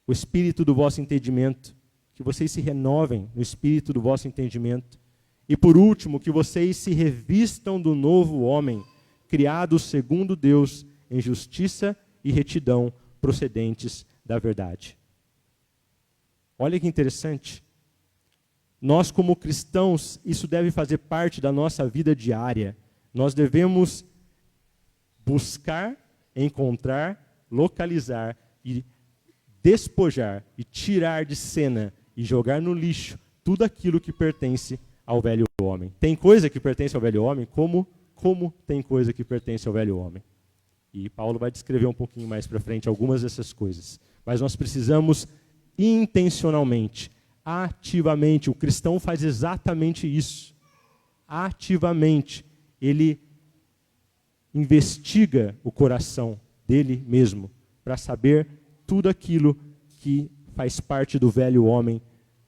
o espírito do vosso entendimento, que vocês se renovem no espírito do vosso entendimento. E por último, que vocês se revistam do novo homem, criado segundo Deus em justiça e retidão procedentes da verdade. Olha que interessante. Nós, como cristãos, isso deve fazer parte da nossa vida diária. Nós devemos buscar, encontrar, localizar e despojar e tirar de cena e jogar no lixo tudo aquilo que pertence ao velho homem. Tem coisa que pertence ao velho homem, como tem coisa que pertence ao velho homem. E Paulo vai descrever um pouquinho mais para frente algumas dessas coisas. Mas nós precisamos intencionalmente, ativamente, o cristão faz exatamente isso. Ativamente, ele investiga o coração dele mesmo para saber tudo aquilo que faz parte do velho homem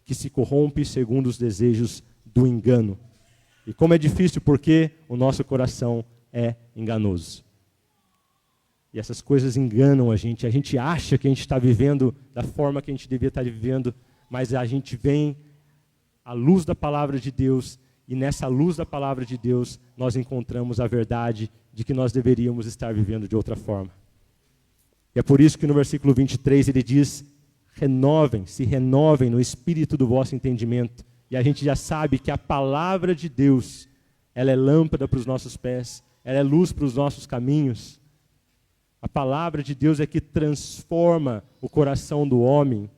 que se corrompe segundo os desejos do engano. E como é difícil, porque o nosso coração é enganoso. E essas coisas enganam a gente acha que a gente está vivendo da forma que a gente devia estar vivendo, mas a gente vem à luz da palavra de Deus, e nessa luz da palavra de Deus, nós encontramos a verdade de que nós deveríamos estar vivendo de outra forma. E é por isso que no versículo 23 ele diz, se renovem no espírito do vosso entendimento. E a gente já sabe que a palavra de Deus, ela é lâmpada para os nossos pés, ela é luz para os nossos caminhos. A palavra de Deus é que transforma o coração do homem.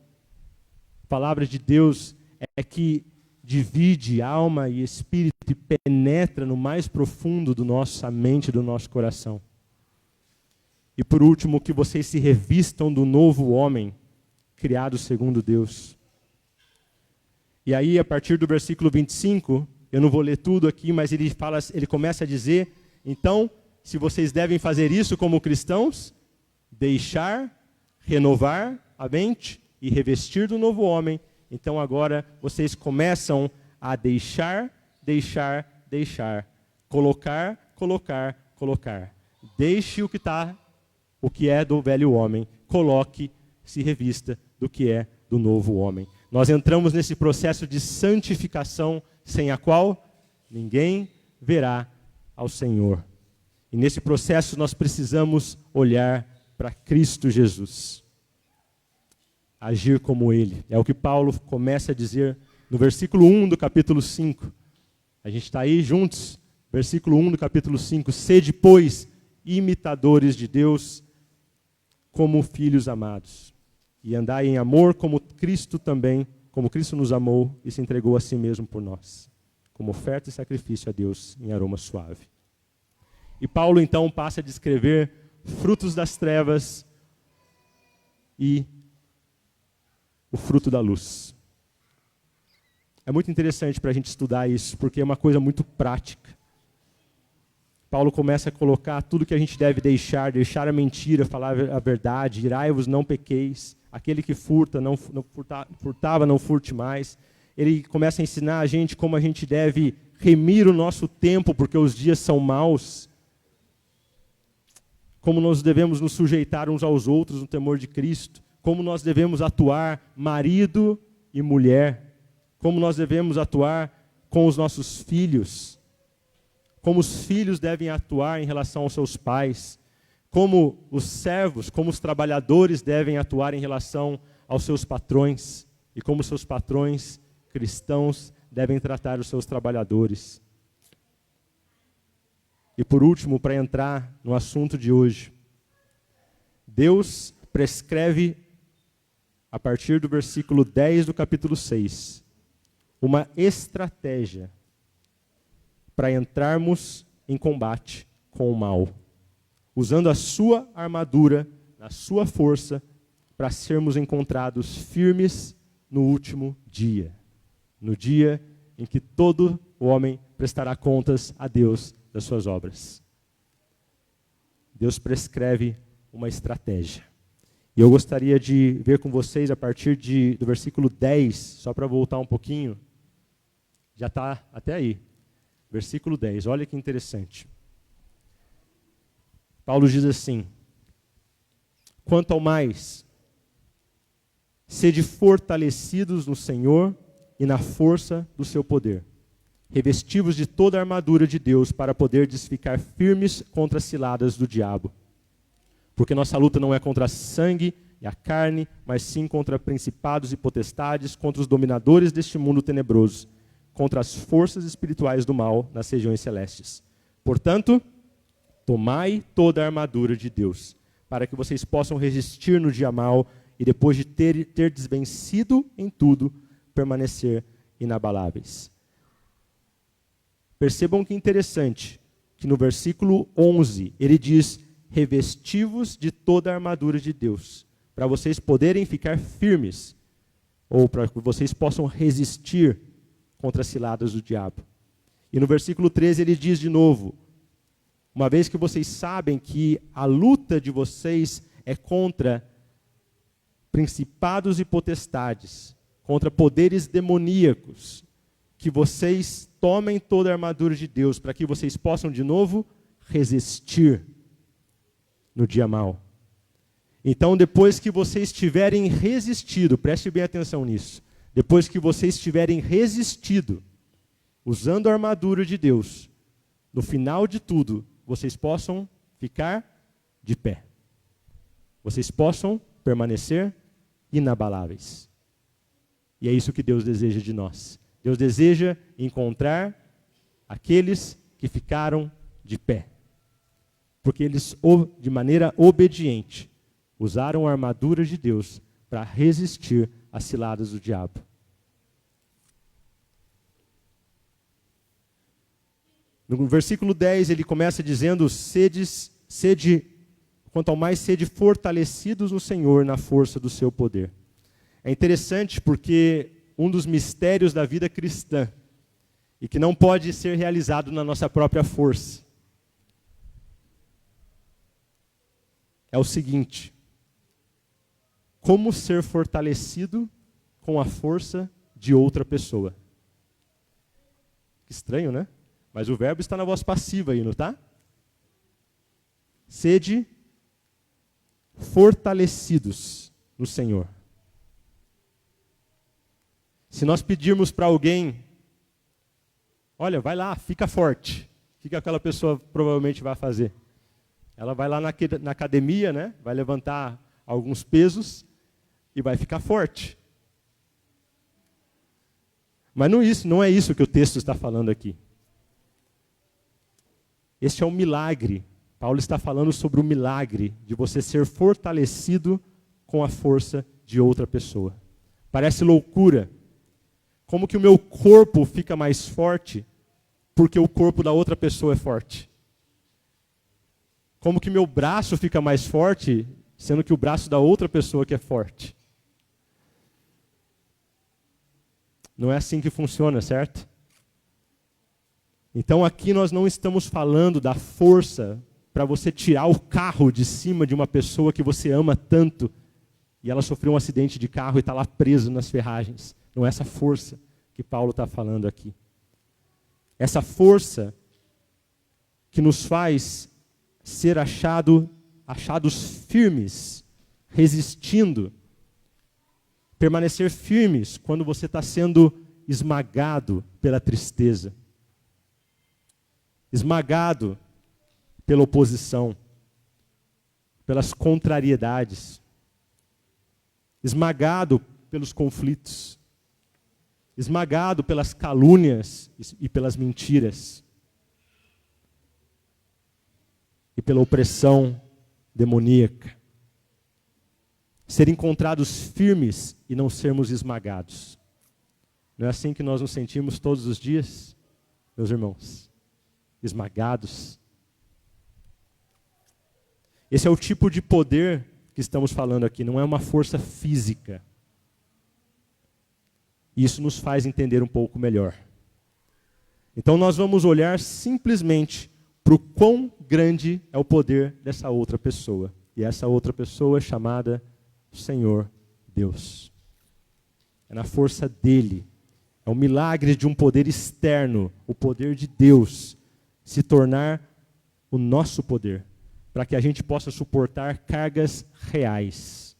A palavra de Deus é que divide alma e espírito e penetra no mais profundo do nossa mente, do nosso coração. E por último, que vocês se revistam do novo homem, criado segundo Deus. E aí, a partir do versículo 25, eu não vou ler tudo aqui, mas ele começa a dizer, então, se vocês devem fazer isso como cristãos, deixar, renovar a mente e revestir do novo homem, então agora vocês começam a deixar, colocar. Deixe o que é do velho homem, coloque, se revista do que é do novo homem. Nós entramos nesse processo de santificação, sem a qual ninguém verá ao Senhor. E nesse processo nós precisamos olhar para Cristo Jesus. Agir como Ele. É o que Paulo começa a dizer no versículo 1 do capítulo 5. A gente está aí juntos. Versículo 1 do capítulo 5. Sede, pois, imitadores de Deus, como filhos amados. E andai em amor como Cristo nos amou e se entregou a si mesmo por nós, como oferta e sacrifício a Deus em aroma suave. E Paulo então passa a descrever frutos das trevas e o fruto da luz. É muito interessante para a gente estudar isso, porque é uma coisa muito prática. Paulo começa a colocar tudo que a gente deve deixar a mentira, falar a verdade, irai-vos, não pequeis. Aquele que furtava, não furte mais. Ele começa a ensinar a gente como a gente deve remir o nosso tempo, porque os dias são maus. Como nós devemos nos sujeitar uns aos outros no temor de Cristo. Como nós devemos atuar marido e mulher. Como nós devemos atuar com os nossos filhos. Como os filhos devem atuar em relação aos seus pais. como os servos, como os trabalhadores devem atuar em relação aos seus patrões e como seus patrões cristãos devem tratar os seus trabalhadores. E por último, para entrar no assunto de hoje, Deus prescreve, a partir do versículo 10 do capítulo 6, uma estratégia para entrarmos em combate com o mal, usando a sua armadura, a sua força, para sermos encontrados firmes no último dia, no dia em que todo o homem prestará contas a Deus das suas obras. Deus prescreve uma estratégia. E eu gostaria de ver com vocês a partir do versículo 10, só para voltar um pouquinho, já está até aí, versículo 10, olha que interessante. Paulo diz assim: quanto ao mais, sede fortalecidos no Senhor e na força do seu poder, revestivos de toda a armadura de Deus para poderdes ficar firmes contra as ciladas do diabo. Porque nossa luta não é contra a sangue e a carne, mas sim contra principados e potestades, contra os dominadores deste mundo tenebroso, contra as forças espirituais do mal nas regiões celestes. Portanto, tomai toda a armadura de Deus, para que vocês possam resistir no dia mau e depois de ter desvencido em tudo, permanecer inabaláveis. Percebam que interessante, que no versículo 11, ele diz, revestivos de toda a armadura de Deus, para vocês poderem ficar firmes, ou para que vocês possam resistir contra as ciladas do diabo. E no versículo 13 ele diz de novo, uma vez que vocês sabem que a luta de vocês é contra principados e potestades, contra poderes demoníacos, que vocês tomem toda a armadura de Deus, para que vocês possam de novo resistir no dia mau. Então, depois que vocês tiverem resistido, preste bem atenção nisso, depois que vocês tiverem resistido, usando a armadura de Deus, no final de tudo, vocês possam ficar de pé. Vocês possam permanecer inabaláveis. E é isso que Deus deseja de nós. Deus deseja encontrar aqueles que ficaram de pé. Porque eles, de maneira obediente, usaram a armadura de Deus para resistir às ciladas do diabo. No versículo 10, ele começa dizendo, quanto ao mais sede fortalecidos no Senhor na força do seu poder. É interessante porque um dos mistérios da vida cristã, e que não pode ser realizado na nossa própria força, é o seguinte: como ser fortalecido com a força de outra pessoa. Que estranho, né? Mas o verbo está na voz passiva aí, não está? Sede fortalecidos no Senhor. Se nós pedirmos para alguém, olha, vai lá, fica forte, o que aquela pessoa provavelmente vai fazer? Ela vai lá na academia, né? Vai levantar alguns pesos e vai ficar forte. Mas não é isso que o texto está falando aqui. Este é um milagre. Paulo está falando sobre o milagre de você ser fortalecido com a força de outra pessoa. Parece loucura. Como que o meu corpo fica mais forte porque o corpo da outra pessoa é forte? Como que meu braço fica mais forte sendo que o braço da outra pessoa que é forte? Não é assim que funciona, certo? Então aqui nós não estamos falando da força para você tirar o carro de cima de uma pessoa que você ama tanto e ela sofreu um acidente de carro e está lá preso nas ferragens. Não é essa força que Paulo está falando aqui. Essa força que nos faz ser achados firmes, resistindo, permanecer firmes quando você está sendo esmagado pela tristeza, esmagado pela oposição, pelas contrariedades, esmagado pelos conflitos, esmagado pelas calúnias e pelas mentiras, e pela opressão demoníaca. Ser encontrados firmes e não sermos esmagados. Não é assim que nós nos sentimos todos os dias, meus irmãos? Esmagados. Esse é o tipo de poder que estamos falando aqui, não é uma força física. Isso nos faz entender um pouco melhor. Então nós vamos olhar simplesmente para o quão grande é o poder dessa outra pessoa. E essa outra pessoa é chamada Senhor Deus. É na força dele. É o milagre de um poder externo, o poder de Deus, se tornar o nosso poder, para que a gente possa suportar cargas reais,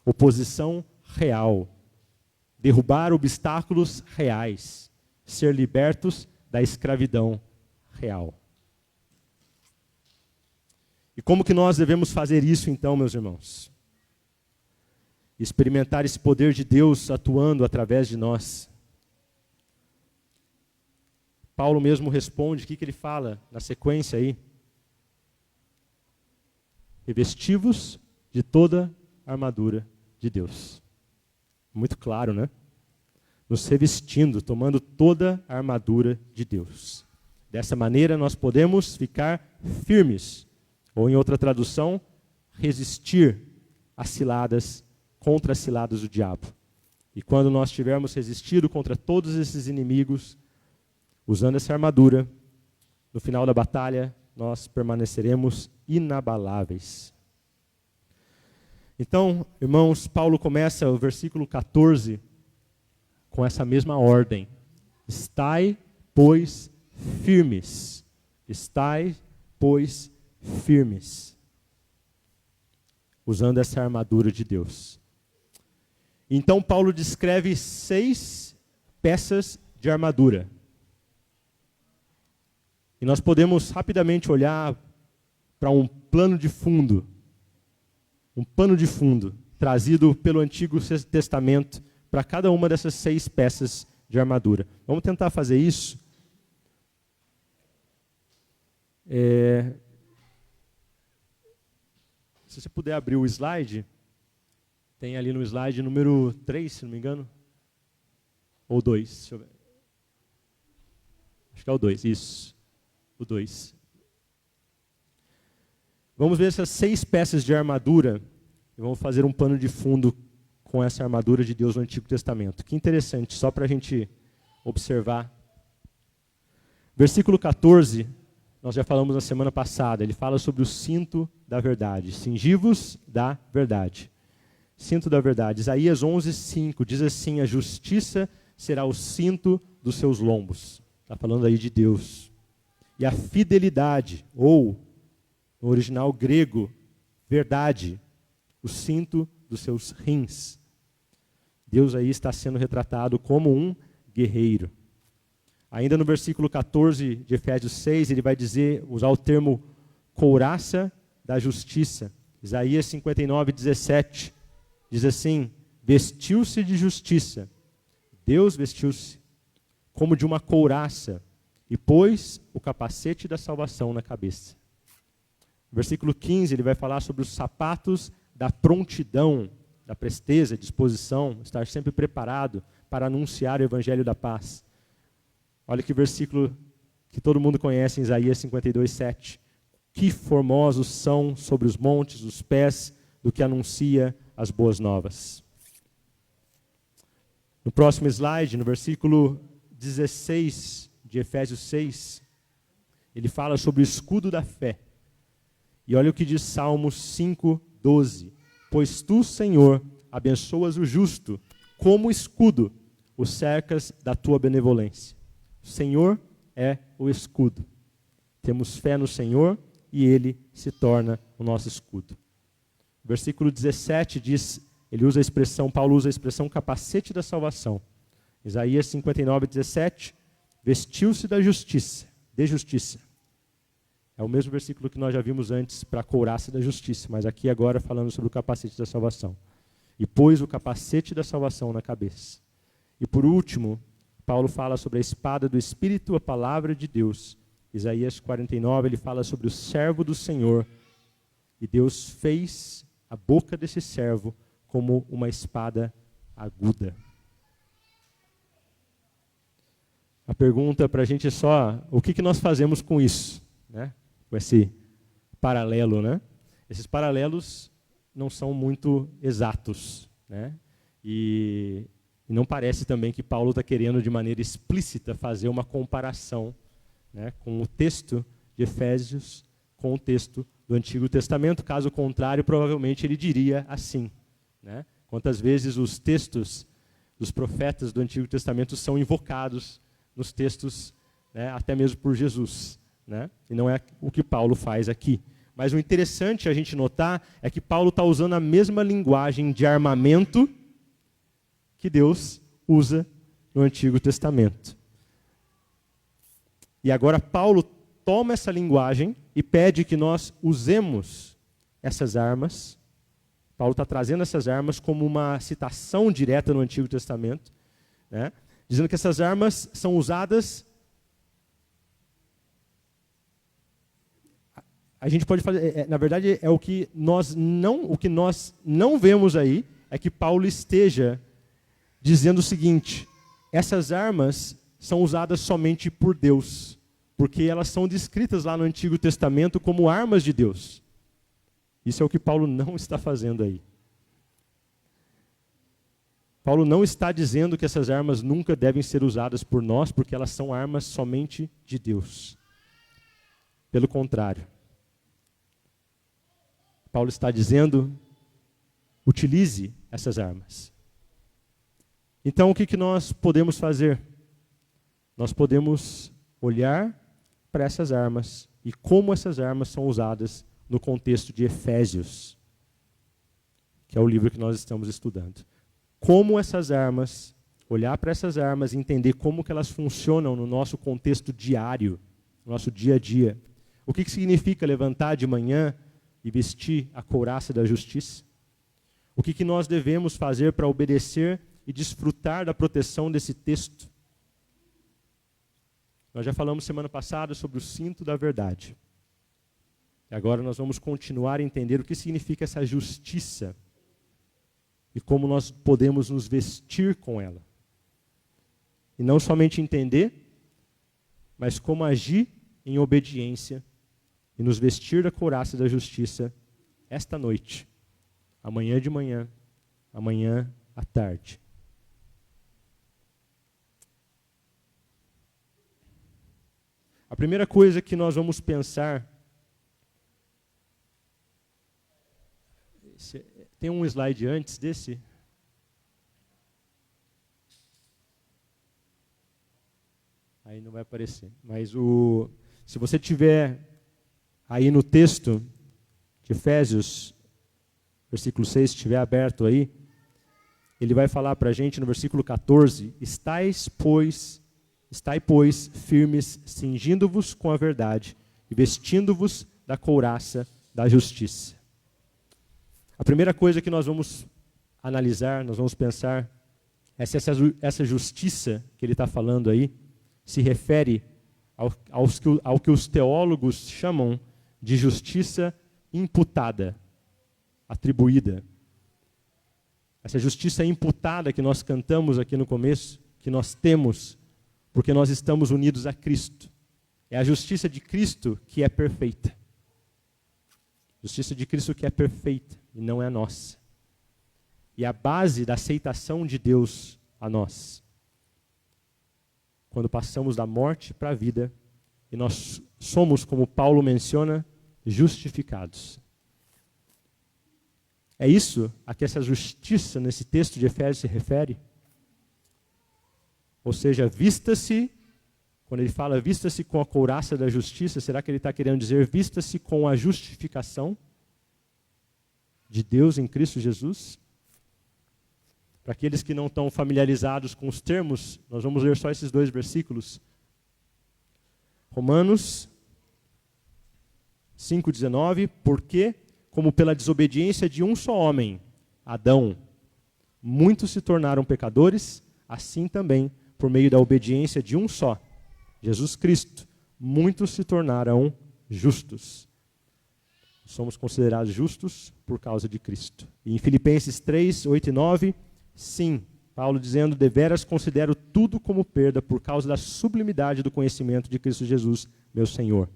oposição real, derrubar obstáculos reais, ser libertos da escravidão real. E como que nós devemos fazer isso então, meus irmãos? Experimentar esse poder de Deus atuando através de nós. Paulo mesmo responde, o que ele fala na sequência aí? Revestivos de toda a armadura de Deus. Muito claro, né? Nos revestindo, tomando toda a armadura de Deus. Dessa maneira nós podemos ficar firmes, ou em outra tradução, resistir às ciladas, contra as ciladas do diabo. E quando nós tivermos resistido contra todos esses inimigos, usando essa armadura, no final da batalha, nós permaneceremos inabaláveis. Então, irmãos, Paulo começa o versículo 14 com essa mesma ordem. Estai, pois, firmes. Estai, pois, firmes. Usando essa armadura de Deus. Então, Paulo descreve 6 peças de armadura. E nós podemos rapidamente olhar para um plano de fundo. Um pano de fundo trazido pelo Antigo Testamento para cada uma dessas 6 peças de armadura. Vamos tentar fazer isso. Se você puder abrir o slide, tem ali no slide número 3, se não me engano. Ou 2, deixa eu ver. Acho que é o 2, isso. O 2. Vamos ver essas 6 peças de armadura e vamos fazer um pano de fundo com essa armadura de Deus no Antigo Testamento. Que interessante, só para a gente observar. Versículo 14, nós já falamos na semana passada, ele fala sobre o cinto da verdade. Cingivos da verdade. Cinto da verdade. Isaías 11:5 diz assim, a justiça será o cinto dos seus lombos. Está falando aí de Deus. E a fidelidade, ou, no original grego, verdade, o cinto dos seus rins. Deus aí está sendo retratado como um guerreiro. Ainda no versículo 14 de Efésios 6, ele vai usar o termo couraça da justiça. Isaías 59:17 diz assim, vestiu-se de justiça. Deus vestiu-se como de uma couraça e pôs o capacete da salvação na cabeça. Versículo 15, ele vai falar sobre os sapatos da prontidão, da presteza, disposição, estar sempre preparado para anunciar o evangelho da paz. Olha que versículo que todo mundo conhece em Isaías 52:7. Que formosos são sobre os montes os pés do que anuncia as boas novas. No próximo slide, no versículo 16 de Efésios 6, ele fala sobre o escudo da fé. E olha o que diz Salmos 5:12. Pois tu, Senhor, abençoas o justo, como escudo, o cercas da tua benevolência. O Senhor é o escudo. Temos fé no Senhor e Ele se torna o nosso escudo. Versículo 17 diz, Paulo usa a expressão capacete da salvação. Isaías 59:17, vestiu-se de justiça, É o mesmo versículo que nós já vimos antes para a couraça da justiça, mas aqui agora falando sobre o capacete da salvação. E pôs o capacete da salvação na cabeça. E por último, Paulo fala sobre a espada do Espírito, a palavra de Deus. Isaías 49, ele fala sobre o servo do Senhor. E Deus fez a boca desse servo como uma espada aguda. A pergunta para a gente é só, o que nós fazemos com isso? Né? Com esse paralelo, né? Esses paralelos não são muito exatos, né? E não parece também que Paulo está querendo de maneira explícita fazer uma comparação, né, com o texto de Efésios com o texto do Antigo Testamento. Caso contrário, provavelmente ele diria assim, né? Quantas vezes os textos dos profetas do Antigo Testamento são invocados nos textos, né, até mesmo por Jesus, né? E não é o que Paulo faz aqui. Mas o interessante a gente notar é que Paulo está usando a mesma linguagem de armamento que Deus usa no Antigo Testamento. E agora Paulo toma essa linguagem e pede que nós usemos essas armas. Paulo está trazendo essas armas como uma citação direta no Antigo Testamento, né? Dizendo que essas armas são usadas. A gente pode fazer, na verdade, o que nós não vemos aí é que Paulo esteja dizendo o seguinte: essas armas são usadas somente por Deus, porque elas são descritas lá no Antigo Testamento como armas de Deus. Isso é o que Paulo não está fazendo aí. Paulo não está dizendo que essas armas nunca devem ser usadas por nós, porque elas são armas somente de Deus. Pelo contrário. Paulo está dizendo, utilize essas armas. Então, o que nós podemos fazer? Nós podemos olhar para essas armas e como essas armas são usadas no contexto de Efésios, que é o livro que nós estamos estudando. Como essas armas, olhar para essas armas e entender como que elas funcionam no nosso contexto diário, no nosso dia a dia. O que significa levantar de manhã e vestir a couraça da justiça? O que nós devemos fazer para obedecer e desfrutar da proteção desse texto? Nós já falamos semana passada sobre o cinto da verdade. E agora nós vamos continuar a entender o que significa essa justiça e como nós podemos nos vestir com ela. E não somente entender, mas como agir em obediência e nos vestir da couraça da justiça esta noite, amanhã de manhã, amanhã à tarde. A primeira coisa que nós vamos pensar, tem um slide antes desse? Aí não vai aparecer. Mas se você tiver aí no texto de Efésios, versículo 6, se estiver aberto aí, ele vai falar para a gente no versículo 14, Estai, pois, firmes, cingindo-vos com a verdade e vestindo-vos da couraça da justiça. A primeira coisa que nós vamos analisar, nós vamos pensar, é se essa justiça que ele está falando aí se refere ao que os teólogos chamam de justiça imputada, atribuída. Essa justiça imputada que nós cantamos aqui no começo, que nós temos, porque nós estamos unidos a Cristo. É a justiça de Cristo que é perfeita. Justiça de Cristo que é perfeita e não é a nossa. E a base da aceitação de Deus a nós. Quando passamos da morte para a vida, e nós somos, como Paulo menciona, justificados. É isso a que essa justiça nesse texto de Efésios se refere? Ou seja, vista-se, quando ele fala vista-se com a couraça da justiça, será que ele está querendo dizer vista-se com a justificação de Deus em Cristo Jesus? Para aqueles que não estão familiarizados com os termos, nós vamos ler só esses dois versículos. Romanos, 5,19, porque, como pela desobediência de um só homem, Adão, muitos se tornaram pecadores, assim também, por meio da obediência de um só, Jesus Cristo, muitos se tornaram justos. Somos considerados justos por causa de Cristo. E em Filipenses 3, 8 e 9, sim, Paulo dizendo, deveras considero tudo como perda por causa da sublimidade do conhecimento de Cristo Jesus, meu Senhor,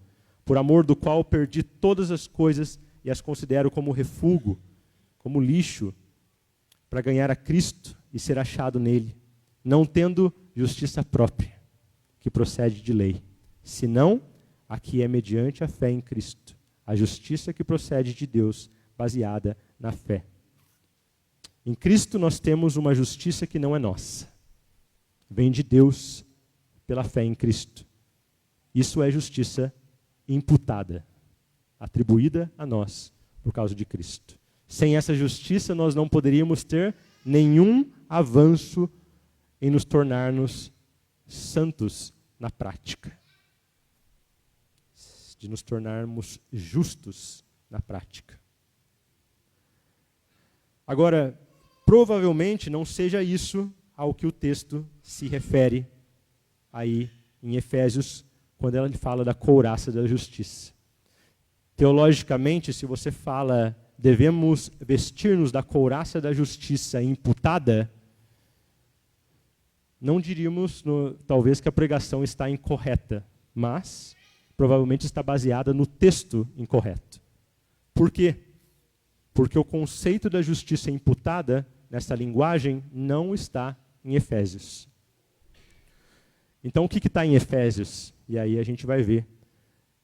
por amor do qual perdi todas as coisas e as considero como refúgio, como lixo, para ganhar a Cristo e ser achado nele, não tendo justiça própria, que procede de lei, senão a que é mediante a fé em Cristo, a justiça que procede de Deus, baseada na fé. Em Cristo nós temos uma justiça que não é nossa. Vem de Deus pela fé em Cristo. Isso é justiça imputada, atribuída a nós por causa de Cristo. Sem essa justiça nós não poderíamos ter nenhum avanço em nos tornarmos santos na prática. De nos tornarmos justos na prática. Agora, provavelmente não seja isso ao que o texto se refere aí em Efésios, quando ele fala da couraça da justiça. Teologicamente, se você fala, devemos vestir-nos da couraça da justiça imputada, não diríamos, talvez, que a pregação está incorreta, mas provavelmente está baseada no texto incorreto. Por quê? Porque o conceito da justiça imputada, nessa linguagem, não está em Efésios. Então, o que está em Efésios? E aí a gente vai ver,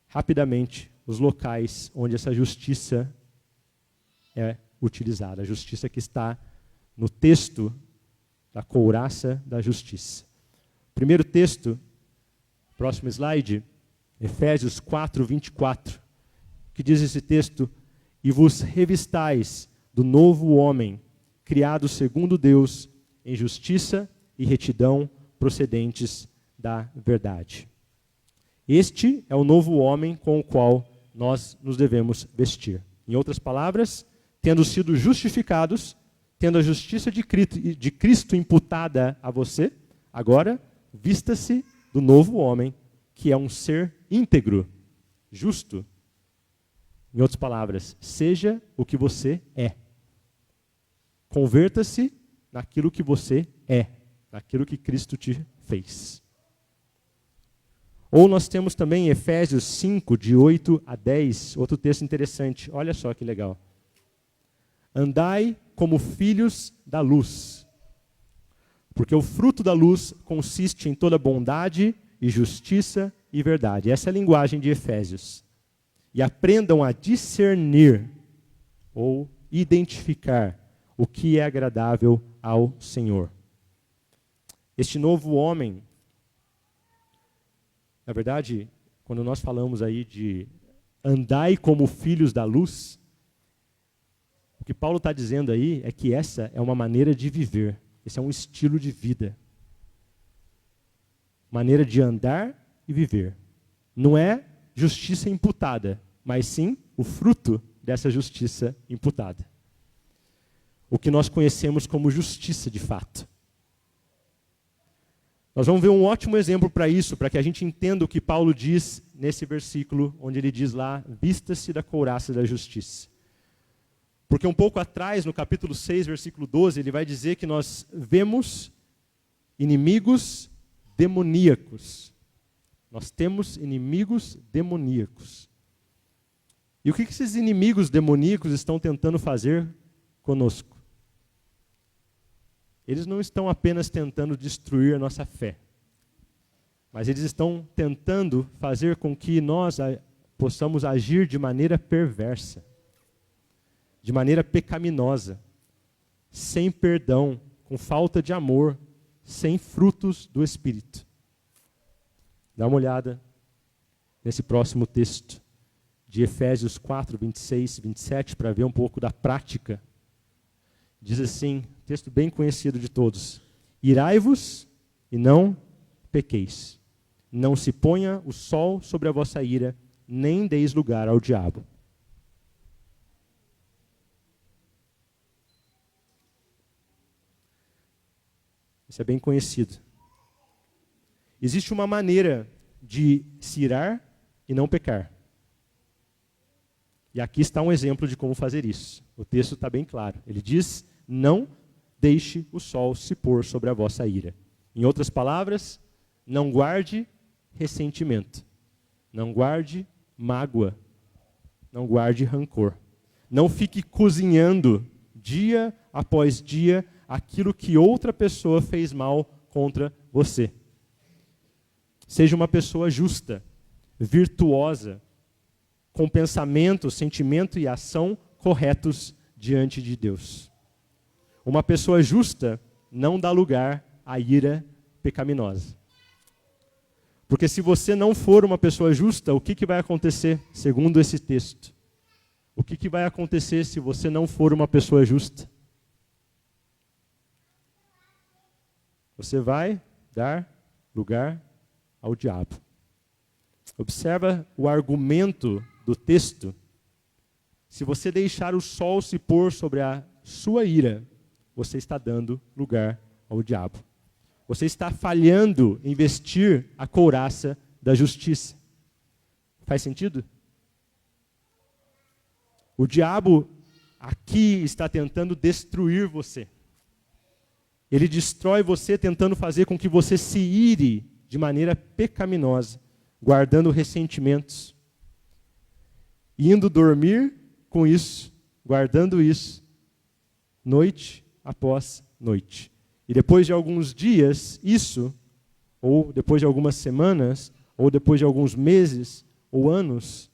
rapidamente, os locais onde essa justiça é utilizada. A justiça que está no texto da couraça da justiça. Primeiro texto, próximo slide, Efésios 4, 24, que diz esse texto, e vos revistais do novo homem, criado segundo Deus, em justiça e retidão procedentes da verdade. Este é o novo homem com o qual nós nos devemos vestir. Em outras palavras, tendo sido justificados, tendo a justiça de Cristo imputada a você, agora vista-se do novo homem, que é um ser íntegro, justo. Em outras palavras, seja o que você é. Converta-se naquilo que você é, naquilo que Cristo te fez. Ou nós temos também Efésios 5, de 8 a 10, outro texto interessante. Olha só que legal. Andai como filhos da luz, porque o fruto da luz consiste em toda bondade e justiça e verdade. Essa é a linguagem de Efésios. E aprendam a discernir ou identificar o que é agradável ao Senhor. Este novo homem, na verdade, quando nós falamos aí de andai como filhos da luz, o que Paulo está dizendo aí é que essa é uma maneira de viver, esse é um estilo de vida. Maneira de andar e viver. Não é justiça imputada, mas sim o fruto dessa justiça imputada. O que nós conhecemos como justiça de fato. Nós vamos ver um ótimo exemplo para isso, para que a gente entenda o que Paulo diz nesse versículo, onde ele diz lá, vista-se da couraça da justiça. Porque um pouco atrás, no capítulo 6, versículo 12, ele vai dizer que nós vemos inimigos demoníacos. Nós temos inimigos demoníacos. E o que esses inimigos demoníacos estão tentando fazer conosco? Eles não estão apenas tentando destruir a nossa fé, mas eles estão tentando fazer com que nós possamos agir de maneira perversa, de maneira pecaminosa, sem perdão, com falta de amor, sem frutos do Espírito. Dá uma olhada nesse próximo texto de Efésios 4, 26, 27, para ver um pouco da prática. Diz assim, texto bem conhecido de todos. Irai-vos e não pequeis. Não se ponha o sol sobre a vossa ira, nem deis lugar ao diabo. Isso é bem conhecido. Existe uma maneira de se irar e não pecar. E aqui está um exemplo de como fazer isso. O texto está bem claro. Ele diz, não deixe o sol se pôr sobre a vossa ira. Em outras palavras, não guarde ressentimento. Não guarde mágoa. Não guarde rancor. Não fique cozinhando dia após dia aquilo que outra pessoa fez mal contra você. Seja uma pessoa justa, virtuosa, com pensamento, sentimento e ação corretos diante de Deus. Uma pessoa justa não dá lugar à ira pecaminosa. Porque se você não for uma pessoa justa, o que vai acontecer, segundo esse texto? O que vai acontecer se você não for uma pessoa justa? Você vai dar lugar ao diabo. Observa o argumento do texto. Se você deixar o sol se pôr sobre a sua ira, você está dando lugar ao diabo. Você está falhando em vestir a couraça da justiça. Faz sentido? O diabo aqui está tentando destruir você. Ele destrói você tentando fazer com que você se ire de maneira pecaminosa, guardando ressentimentos, indo dormir com isso, guardando isso, noite após noite. E depois de alguns dias, isso, ou depois de algumas semanas, ou depois de alguns meses ou anos,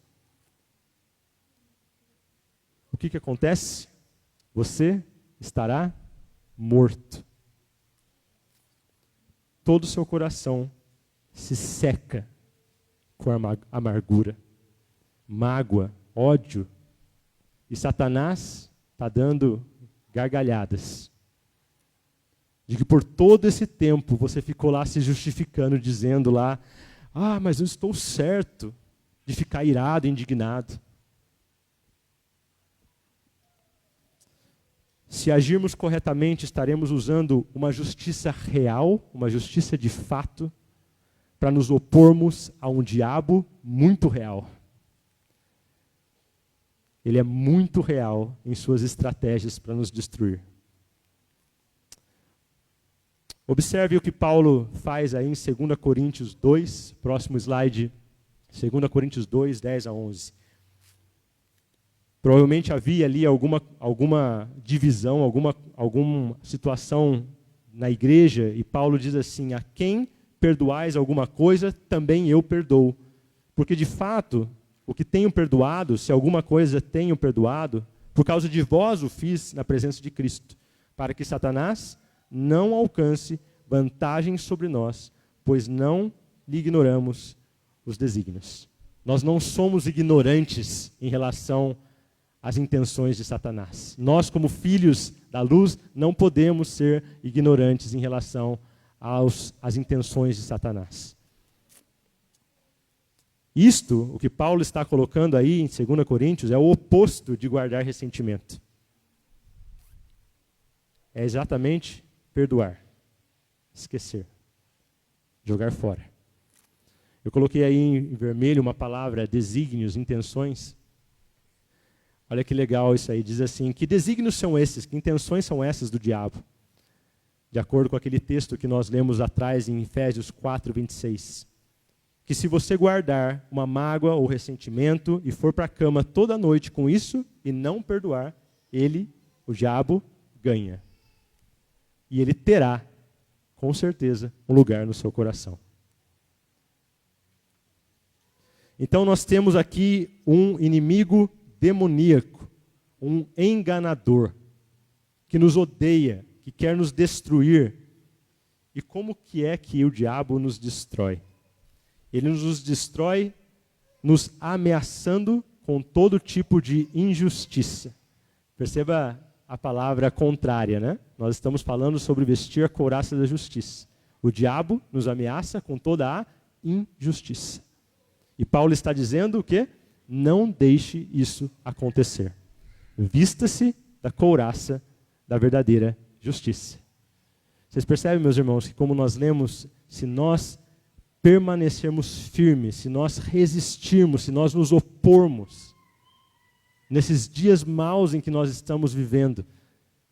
o que acontece? Você estará morto. Todo o seu coração se seca com amargura, mágoa, ódio. E Satanás está dando gargalhadas. De que por todo esse tempo você ficou lá se justificando, dizendo lá, mas eu estou certo de ficar irado, indignado. Se agirmos corretamente, estaremos usando uma justiça real, uma justiça de fato, para nos opormos a um diabo muito real. Ele é muito real em suas estratégias para nos destruir. Observe o que Paulo faz aí em 2 Coríntios 2, próximo slide, 2 Coríntios 2, 10 a 11. Provavelmente havia ali alguma divisão, alguma situação na igreja, e Paulo diz assim, a quem perdoais alguma coisa, também eu perdoo. Porque de fato, o que tenho perdoado, se alguma coisa tenho perdoado, por causa de vós o fiz na presença de Cristo, para que Satanás não alcance vantagem sobre nós, pois não lhe ignoramos os desígnios. Nós não somos ignorantes em relação às intenções de Satanás. Nós, como filhos da luz, não podemos ser ignorantes em relação às intenções de Satanás. Isto, o que Paulo está colocando aí em 2 Coríntios, é o oposto de guardar ressentimento. É exatamente perdoar, esquecer, jogar fora. Eu coloquei aí em vermelho uma palavra, desígnios, intenções. Olha que legal isso aí, diz assim, que desígnios são esses, que intenções são essas do diabo? De acordo com aquele texto que nós lemos atrás em Efésios 4, 26. Que se você guardar uma mágoa ou ressentimento e for para a cama toda noite com isso e não perdoar, ele, o diabo, ganha. E ele terá, com certeza, um lugar no seu coração. Então nós temos aqui um inimigo demoníaco, um enganador, que nos odeia, que quer nos destruir. E como que é que o diabo nos destrói? Ele nos destrói nos ameaçando com todo tipo de injustiça. Perceba a palavra contrária, né? Nós estamos falando sobre vestir a couraça da justiça. O diabo nos ameaça com toda a injustiça. E Paulo está dizendo o quê? Não deixe isso acontecer. Vista-se da couraça da verdadeira justiça. Vocês percebem, meus irmãos, que como nós lemos, se nós permanecermos firmes, se nós resistirmos, se nós nos opormos, nesses dias maus em que nós estamos vivendo,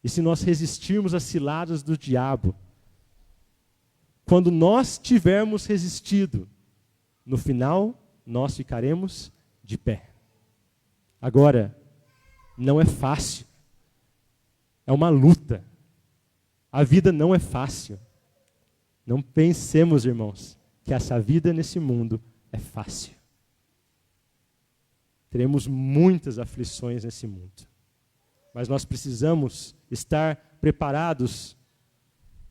e se nós resistirmos às ciladas do diabo, quando nós tivermos resistido, no final, nós ficaremos de pé. Agora, não é fácil. É uma luta. A vida não é fácil. Não pensemos, irmãos, que essa vida nesse mundo é fácil. Teremos muitas aflições nesse mundo. Mas nós precisamos estar preparados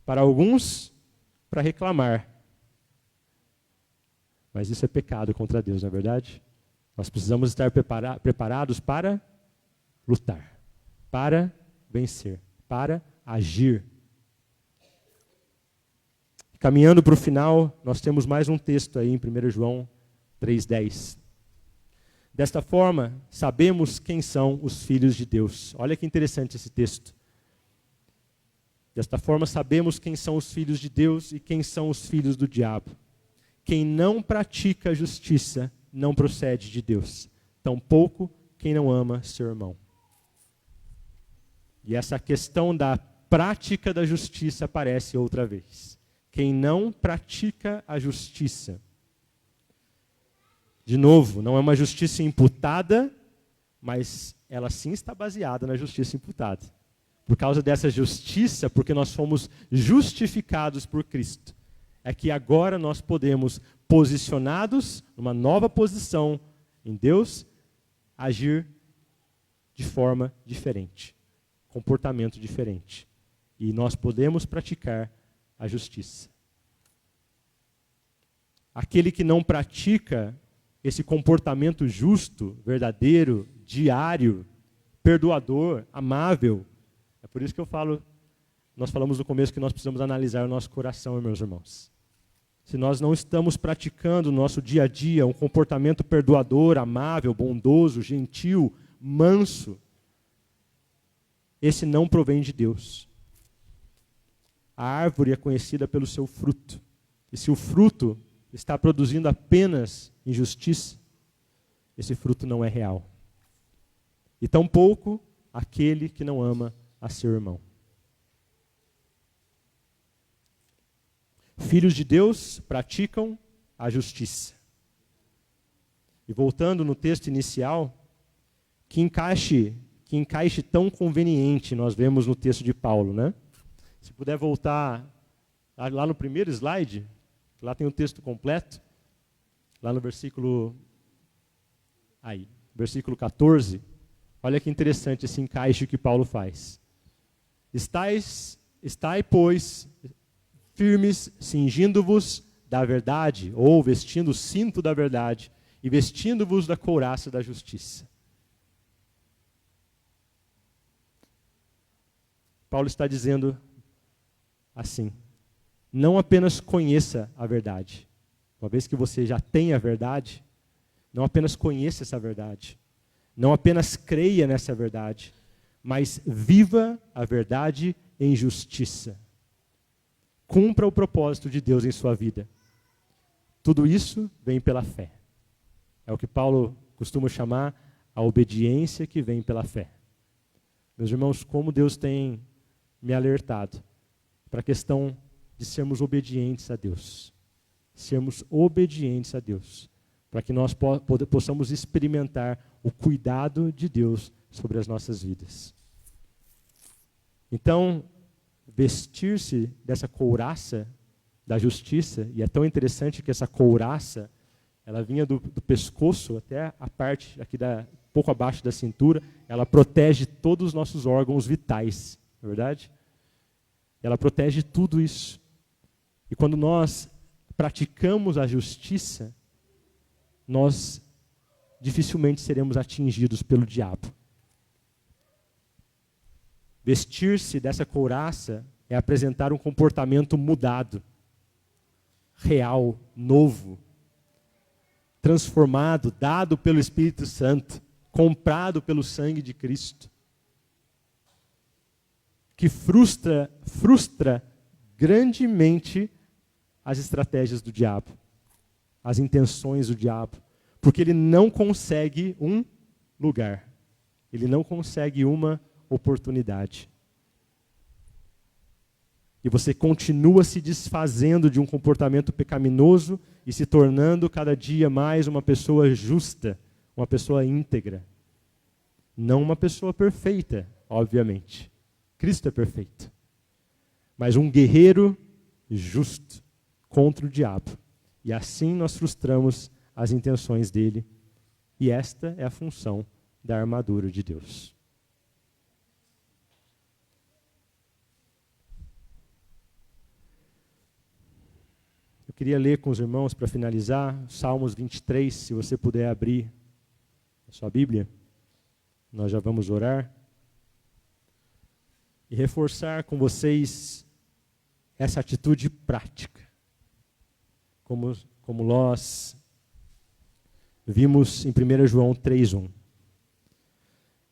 para alguns, para reclamar. Mas isso é pecado contra Deus, não é verdade? Nós precisamos estar preparados para lutar, para vencer, para agir. Caminhando para o final, nós temos mais um texto aí em 1 João 3,10. Desta forma, sabemos quem são os filhos de Deus. Olha que interessante esse texto. Desta forma, sabemos quem são os filhos de Deus e quem são os filhos do diabo. Quem não pratica a justiça não procede de Deus. Tampouco quem não ama seu irmão. E essa questão da prática da justiça aparece outra vez. Quem não pratica a justiça. De novo, não é uma justiça imputada, mas ela sim está baseada na justiça imputada. Por causa dessa justiça, porque nós fomos justificados por Cristo, é que agora nós podemos, posicionados numa nova posição em Deus, agir de forma diferente, comportamento diferente. E nós podemos praticar a justiça. Aquele que não pratica esse comportamento justo, verdadeiro, diário, perdoador, amável, é por isso que nós falamos no começo que nós precisamos analisar o nosso coração, meus irmãos. Se nós não estamos praticando no nosso dia a dia um comportamento perdoador, amável, bondoso, gentil, manso, esse não provém de Deus. A árvore é conhecida pelo seu fruto. E se o fruto está produzindo apenas injustiça, esse fruto não é real. E tampouco aquele que não ama a seu irmão. Filhos de Deus praticam a justiça. E voltando no texto inicial, que encaixe tão conveniente nós vemos no texto de Paulo, né? Se puder voltar lá no primeiro slide, lá tem o texto completo, lá no versículo 14, olha que interessante esse encaixe que Paulo faz. Estai, pois, firmes, cingindo-vos da verdade, ou vestindo o cinto da verdade, e vestindo-vos da couraça da justiça. Paulo está dizendo assim, não apenas conheça a verdade, uma vez que você já tem a verdade, não apenas conheça essa verdade, não apenas creia nessa verdade, mas viva a verdade em justiça. Cumpra o propósito de Deus em sua vida. Tudo isso vem pela fé. É o que Paulo costuma chamar a obediência que vem pela fé. Meus irmãos, como Deus tem me alertado para a questão de sermos obedientes a Deus. Sermos obedientes a Deus. Para que nós possamos experimentar o cuidado de Deus sobre as nossas vidas. Então, vestir-se dessa couraça da justiça, e é tão interessante que essa couraça, ela vinha do pescoço até a parte aqui pouco abaixo da cintura, ela protege todos os nossos órgãos vitais, não é verdade? Ela protege tudo isso. E quando nós praticamos a justiça, nós dificilmente seremos atingidos pelo diabo. Vestir-se dessa couraça é apresentar um comportamento mudado, real, novo. transformado, dado pelo Espírito Santo, comprado pelo sangue de Cristo, que frustra grandemente as estratégias do diabo, as intenções do diabo, porque ele não consegue um lugar, ele não consegue uma oportunidade. E você continua se desfazendo de um comportamento pecaminoso e se tornando cada dia mais uma pessoa justa, uma pessoa íntegra. Não uma pessoa perfeita, obviamente. Cristo é perfeito. Mas um guerreiro justo contra o diabo. E assim nós frustramos as intenções dele. E esta é a função da armadura de Deus. Eu queria ler com os irmãos, para finalizar, Salmos 23, se você puder abrir a sua Bíblia. Nós já vamos orar. E reforçar com vocês essa atitude prática. Como nós vimos em 1 João 3:1.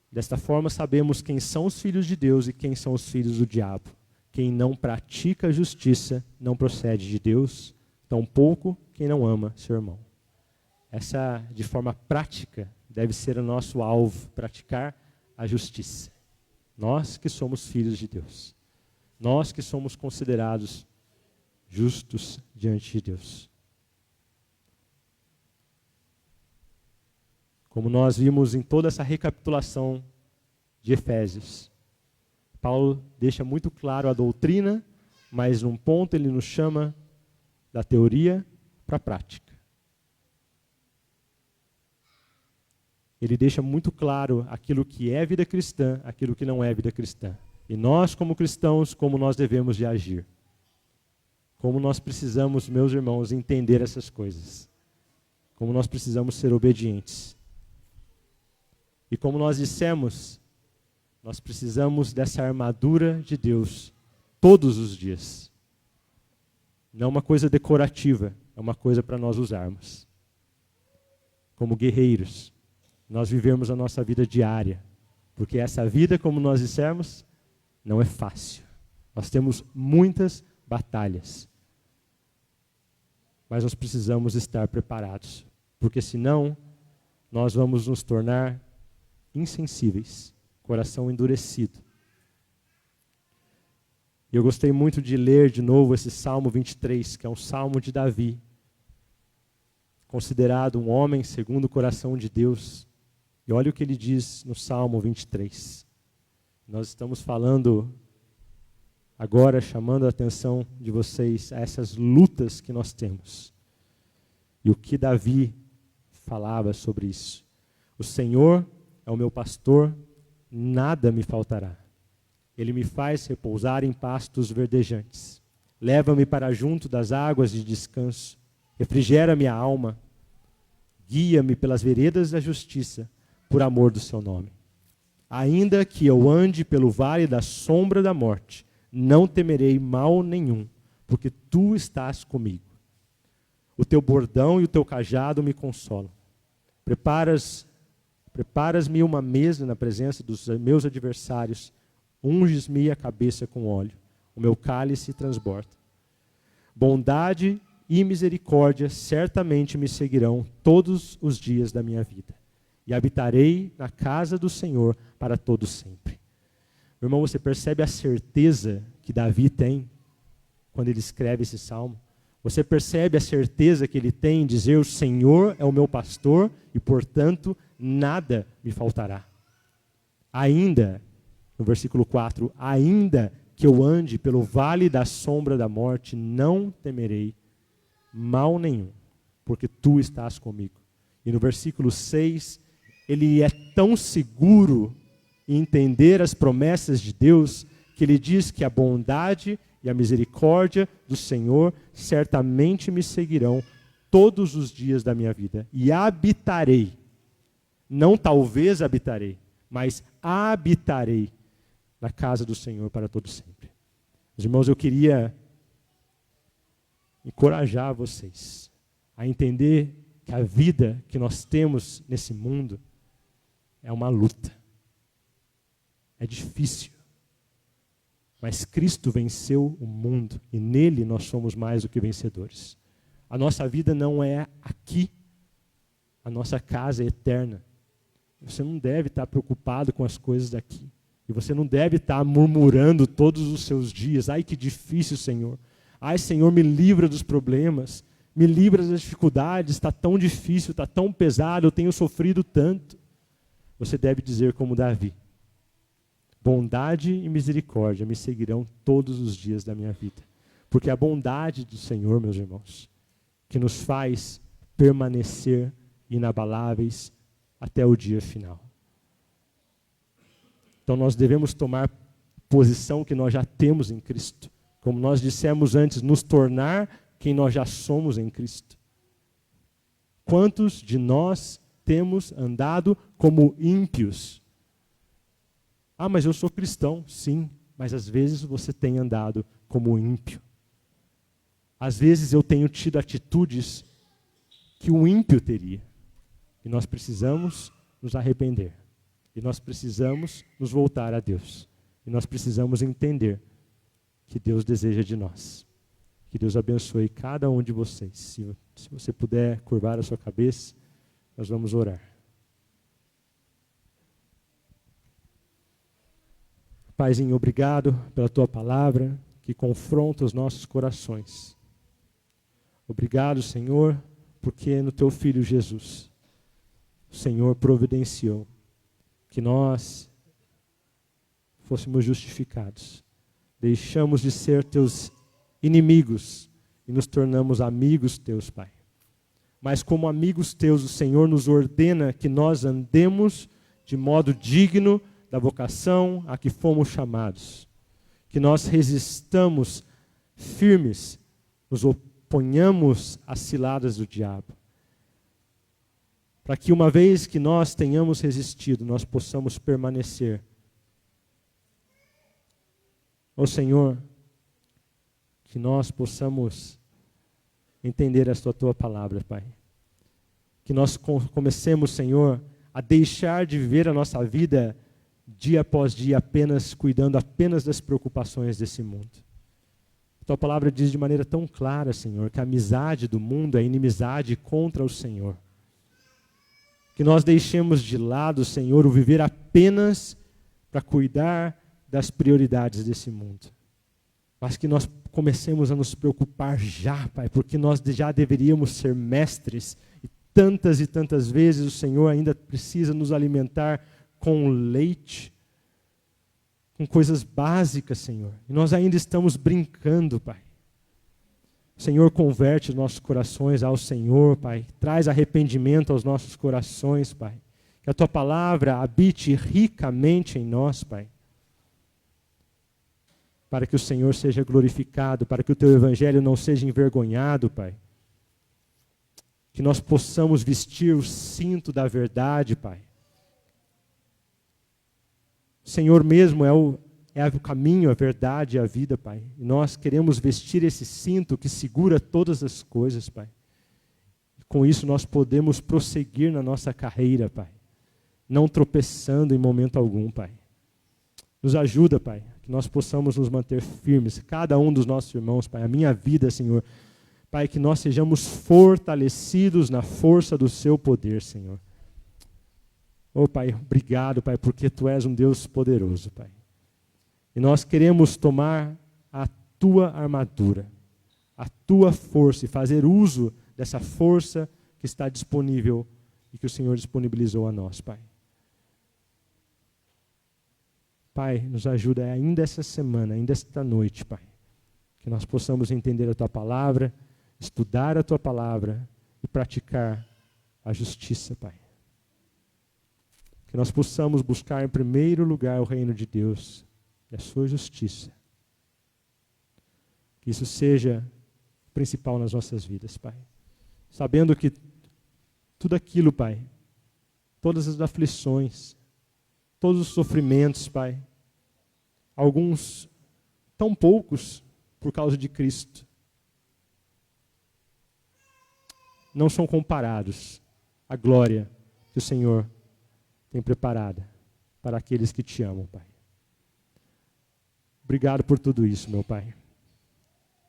Desta forma sabemos quem são os filhos de Deus e quem são os filhos do diabo. Quem não pratica a justiça não procede de Deus, tampouco quem não ama seu irmão. Essa, de forma prática, deve ser o nosso alvo, praticar a justiça. Nós que somos filhos de Deus. Nós que somos considerados justos diante de Deus. Como nós vimos em toda essa recapitulação de Efésios, Paulo deixa muito claro a doutrina, mas num ponto ele nos chama da teoria para a prática. Ele deixa muito claro aquilo que é vida cristã, aquilo que não é vida cristã. E nós, como cristãos, como nós devemos de agir. Como nós precisamos, meus irmãos, entender essas coisas. Como nós precisamos ser obedientes. E como nós dissemos, nós precisamos dessa armadura de Deus todos os dias. Não é uma coisa decorativa, é uma coisa para nós usarmos. Como guerreiros, nós vivemos a nossa vida diária. Porque essa vida, como nós dissemos, não é fácil. Nós temos muitas batalhas. Mas nós precisamos estar preparados. Porque senão, nós vamos nos tornar insensíveis, coração endurecido. E eu gostei muito de ler de novo esse Salmo 23, que é um salmo de Davi, considerado um homem segundo o coração de Deus. E olha o que ele diz no Salmo 23. Nós estamos falando agora, chamando a atenção de vocês a essas lutas que nós temos. E o que Davi falava sobre isso. O Senhor é o meu pastor, nada me faltará. Ele me faz repousar em pastos verdejantes. Leva-me para junto das águas de descanso. Refrigera minha alma. Guia-me pelas veredas da justiça, por amor do seu nome. Ainda que eu ande pelo vale da sombra da morte, não temerei mal nenhum, porque tu estás comigo. O teu bordão e o teu cajado me consolam. Preparas-me uma mesa na presença dos meus adversários, unges-me a cabeça com óleo, o meu cálice transborda. Bondade e misericórdia certamente me seguirão todos os dias da minha vida, e habitarei na casa do Senhor para todo sempre. Meu irmão, você percebe a certeza que Davi tem quando ele escreve esse salmo? Você percebe a certeza que ele tem em dizer: o Senhor é o meu pastor e, portanto, nada me faltará. Ainda, no versículo 4, ainda que eu ande pelo vale da sombra da morte, não temerei mal nenhum, porque tu estás comigo. E no versículo 6, ele é tão seguro em entender as promessas de Deus, que ele diz que a bondade e a misericórdia do Senhor certamente me seguirão todos os dias da minha vida. E habitarei, não talvez habitarei, mas habitarei na casa do Senhor para todo sempre. Meus irmãos, eu queria encorajar vocês a entender que a vida que nós temos nesse mundo é uma luta. É difícil. Mas Cristo venceu o mundo e nele nós somos mais do que vencedores. A nossa vida não é aqui. A nossa casa é eterna. Você não deve estar preocupado com as coisas daqui. E você não deve estar murmurando todos os seus dias. Ai, que difícil, Senhor. Ai, Senhor, me livra dos problemas. Me livra das dificuldades. Está tão difícil, está tão pesado, eu tenho sofrido tanto. Você deve dizer como Davi: bondade e misericórdia me seguirão todos os dias da minha vida. Porque a bondade do Senhor, meus irmãos, que nos faz permanecer inabaláveis até o dia final. Então nós devemos tomar posição que nós já temos em Cristo. Como nós dissemos antes, nos tornar quem nós já somos em Cristo. Quantos de nós temos andado como ímpios? Ah, mas eu sou cristão. Sim, mas às vezes você tem andado como ímpio. Às vezes eu tenho tido atitudes que o ímpio teria. E nós precisamos nos arrepender. E nós precisamos nos voltar a Deus. E nós precisamos entender que Deus deseja de nós. Que Deus abençoe cada um de vocês. Se você puder curvar a sua cabeça, nós vamos orar. Paizinho, obrigado pela tua palavra que confronta os nossos corações. Obrigado, Senhor, porque no teu Filho Jesus, o Senhor providenciou que nós fôssemos justificados. Deixamos de ser teus inimigos e nos tornamos amigos teus, Pai. Mas como amigos teus, o Senhor nos ordena que nós andemos de modo digno da vocação a que fomos chamados. Que nós resistamos firmes, nos oponhamos às ciladas do diabo. Para que uma vez que nós tenhamos resistido, nós possamos permanecer. Ó Senhor, que nós possamos entender esta tua palavra, Pai. Que nós comecemos, Senhor, a deixar de viver a nossa vida dia após dia apenas cuidando apenas das preocupações desse mundo. A tua palavra diz de maneira tão clara, Senhor, que a amizade do mundo é inimizade contra o Senhor. Que nós deixemos de lado, Senhor, o viver apenas para cuidar das prioridades desse mundo. Mas que nós comecemos a nos preocupar já, Pai, porque nós já deveríamos ser mestres. E tantas vezes o Senhor ainda precisa nos alimentar com leite, com coisas básicas, Senhor. E nós ainda estamos brincando, Pai. O Senhor converte os nossos corações ao Senhor, Pai. Traz arrependimento aos nossos corações, Pai. Que a tua palavra habite ricamente em nós, Pai. Para que o Senhor seja glorificado, para que o teu evangelho não seja envergonhado, Pai. Que nós possamos vestir o cinto da verdade, Pai. O Senhor mesmo é o caminho, a verdade e a vida, Pai. E nós queremos vestir esse cinto que segura todas as coisas, Pai. E com isso nós podemos prosseguir na nossa carreira, Pai. Não tropeçando em momento algum, Pai. Nos ajuda, Pai, que nós possamos nos manter firmes, cada um dos nossos irmãos, Pai, a minha vida, Senhor. Pai, que nós sejamos fortalecidos na força do seu poder, Senhor. Oh, Pai, obrigado, Pai, porque Tu és um Deus poderoso, Pai. E nós queremos tomar a Tua armadura, a Tua força e fazer uso dessa força que está disponível e que o Senhor disponibilizou a nós, Pai. Pai, nos ajuda ainda essa semana, ainda esta noite, Pai, que nós possamos entender a Tua palavra, estudar a Tua palavra e praticar a justiça, Pai. Que nós possamos buscar em primeiro lugar o reino de Deus e a sua justiça. Que isso seja principal nas nossas vidas, Pai. Sabendo que tudo aquilo, Pai, todas as aflições, todos os sofrimentos, Pai, alguns tão poucos por causa de Cristo. não são comparados à glória que o Senhor tem preparada para aqueles que te amam, Pai. Obrigado por tudo isso, meu Pai.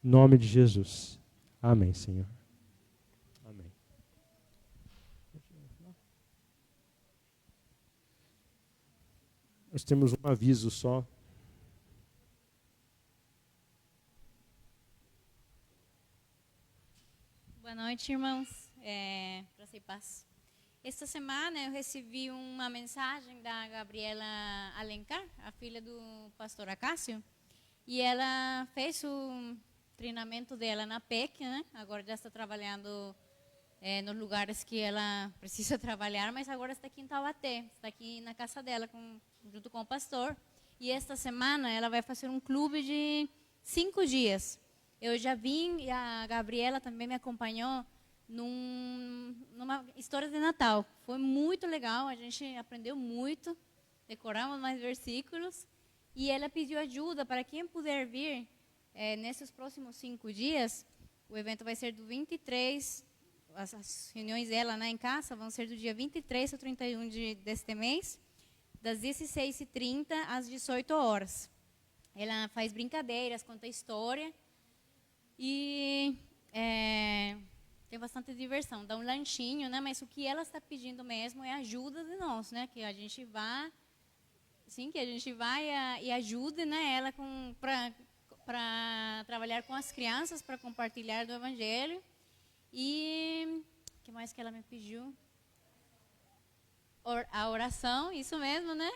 Em nome de Jesus. Amém, Senhor. Amém. Nós temos um aviso só. Boa noite, irmãos. Graça e paz. Esta semana eu recebi uma mensagem da Gabriela Alencar, a filha do pastor Acácio, e ela fez o treinamento dela na PEC, né? Agora já está trabalhando nos lugares que ela precisa trabalhar, mas agora está aqui em Taubaté, está aqui na casa dela junto com o pastor. E esta semana ela vai fazer um clube de 5 dias. Eu já vim e a Gabriela também me acompanhou numa história de Natal. Foi muito legal, a gente aprendeu muito, decoramos mais versículos. E ela pediu ajuda para quem puder vir nesses próximos 5 dias. O evento vai ser do 23, as reuniões dela em casa vão ser do dia 23 ao 31 deste mês, das 16h30 às 18 horas. Ela faz brincadeiras, conta história. E tem bastante diversão, dá um lanchinho, né? Mas o que ela está pedindo mesmo é ajuda de nós, né? Que a gente vá, sim, que a gente vá e ajude, né? Ela para trabalhar com as crianças, para compartilhar do Evangelho. E o que mais que ela me pediu? A oração, isso mesmo, né?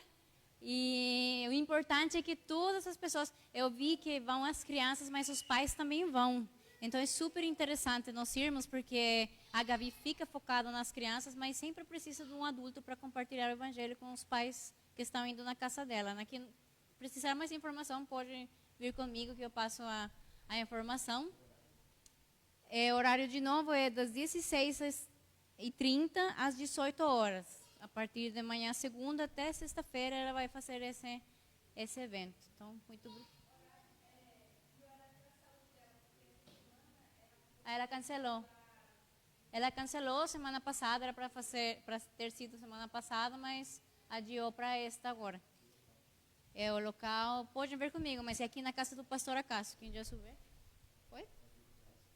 E o importante é que todas as pessoas, eu vi que vão as crianças, mas os pais também vão. Então é super interessante nós irmos, porque a Gabi fica focada nas crianças, mas sempre precisa de um adulto para compartilhar o evangelho com os pais que estão indo na casa dela. Né? Quem precisar mais informação, pode vir comigo que eu passo a informação. O horário de novo é das 16h30 às 18 horas. A partir de manhã, segunda até sexta-feira, ela vai fazer esse evento. Então, muito bom. Ela cancelou. Ela cancelou semana passada, era para ter sido semana passada, mas adiou para esta agora. O local, pode ver comigo, mas é aqui na casa do pastor Acácio. Quem já subiu? Oi?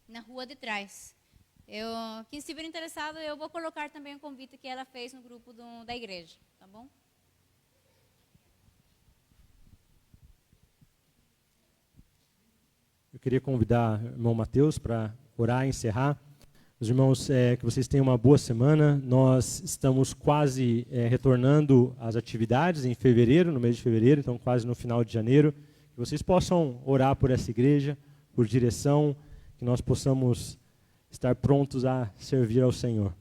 Na rua de trás. Quem estiver interessado, eu vou colocar também o convite que ela fez no grupo da igreja, tá bom? Eu queria convidar o irmão Mateus para orar e encerrar. Os irmãos, que vocês tenham uma boa semana. Nós estamos quase retornando às atividades em fevereiro, no mês de fevereiro, então quase no final de janeiro. Que vocês possam orar por essa igreja, por direção, que nós possamos estar prontos a servir ao Senhor.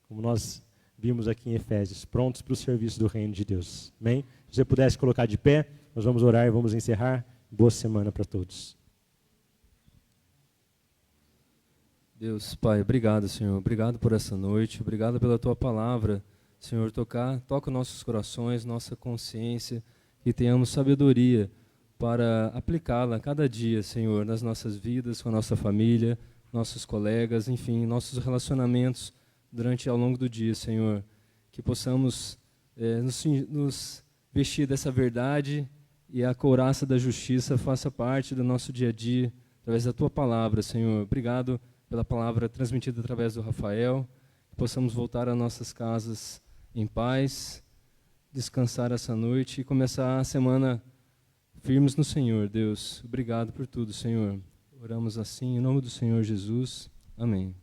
Como nós vimos aqui em Efésios, prontos para o serviço do reino de Deus. Amém? Se você pudesse colocar de pé, nós vamos orar e vamos encerrar. Boa semana para todos. Deus, Pai, obrigado, Senhor. Obrigado por essa noite. Obrigado pela Tua palavra. Senhor, toca nossos corações, nossa consciência, e tenhamos sabedoria para aplicá-la cada dia, Senhor, nas nossas vidas, com a nossa família, nossos colegas, enfim, nossos relacionamentos ao longo do dia, Senhor. Que possamos nos vestir dessa verdade e a couraça da justiça faça parte do nosso dia a dia, através da Tua palavra, Senhor. Obrigado pela palavra transmitida através do Rafael. Que possamos voltar às nossas casas em paz, descansar essa noite e começar a semana firmes no Senhor, Deus. Obrigado por tudo, Senhor. Oramos assim, em nome do Senhor Jesus. Amém.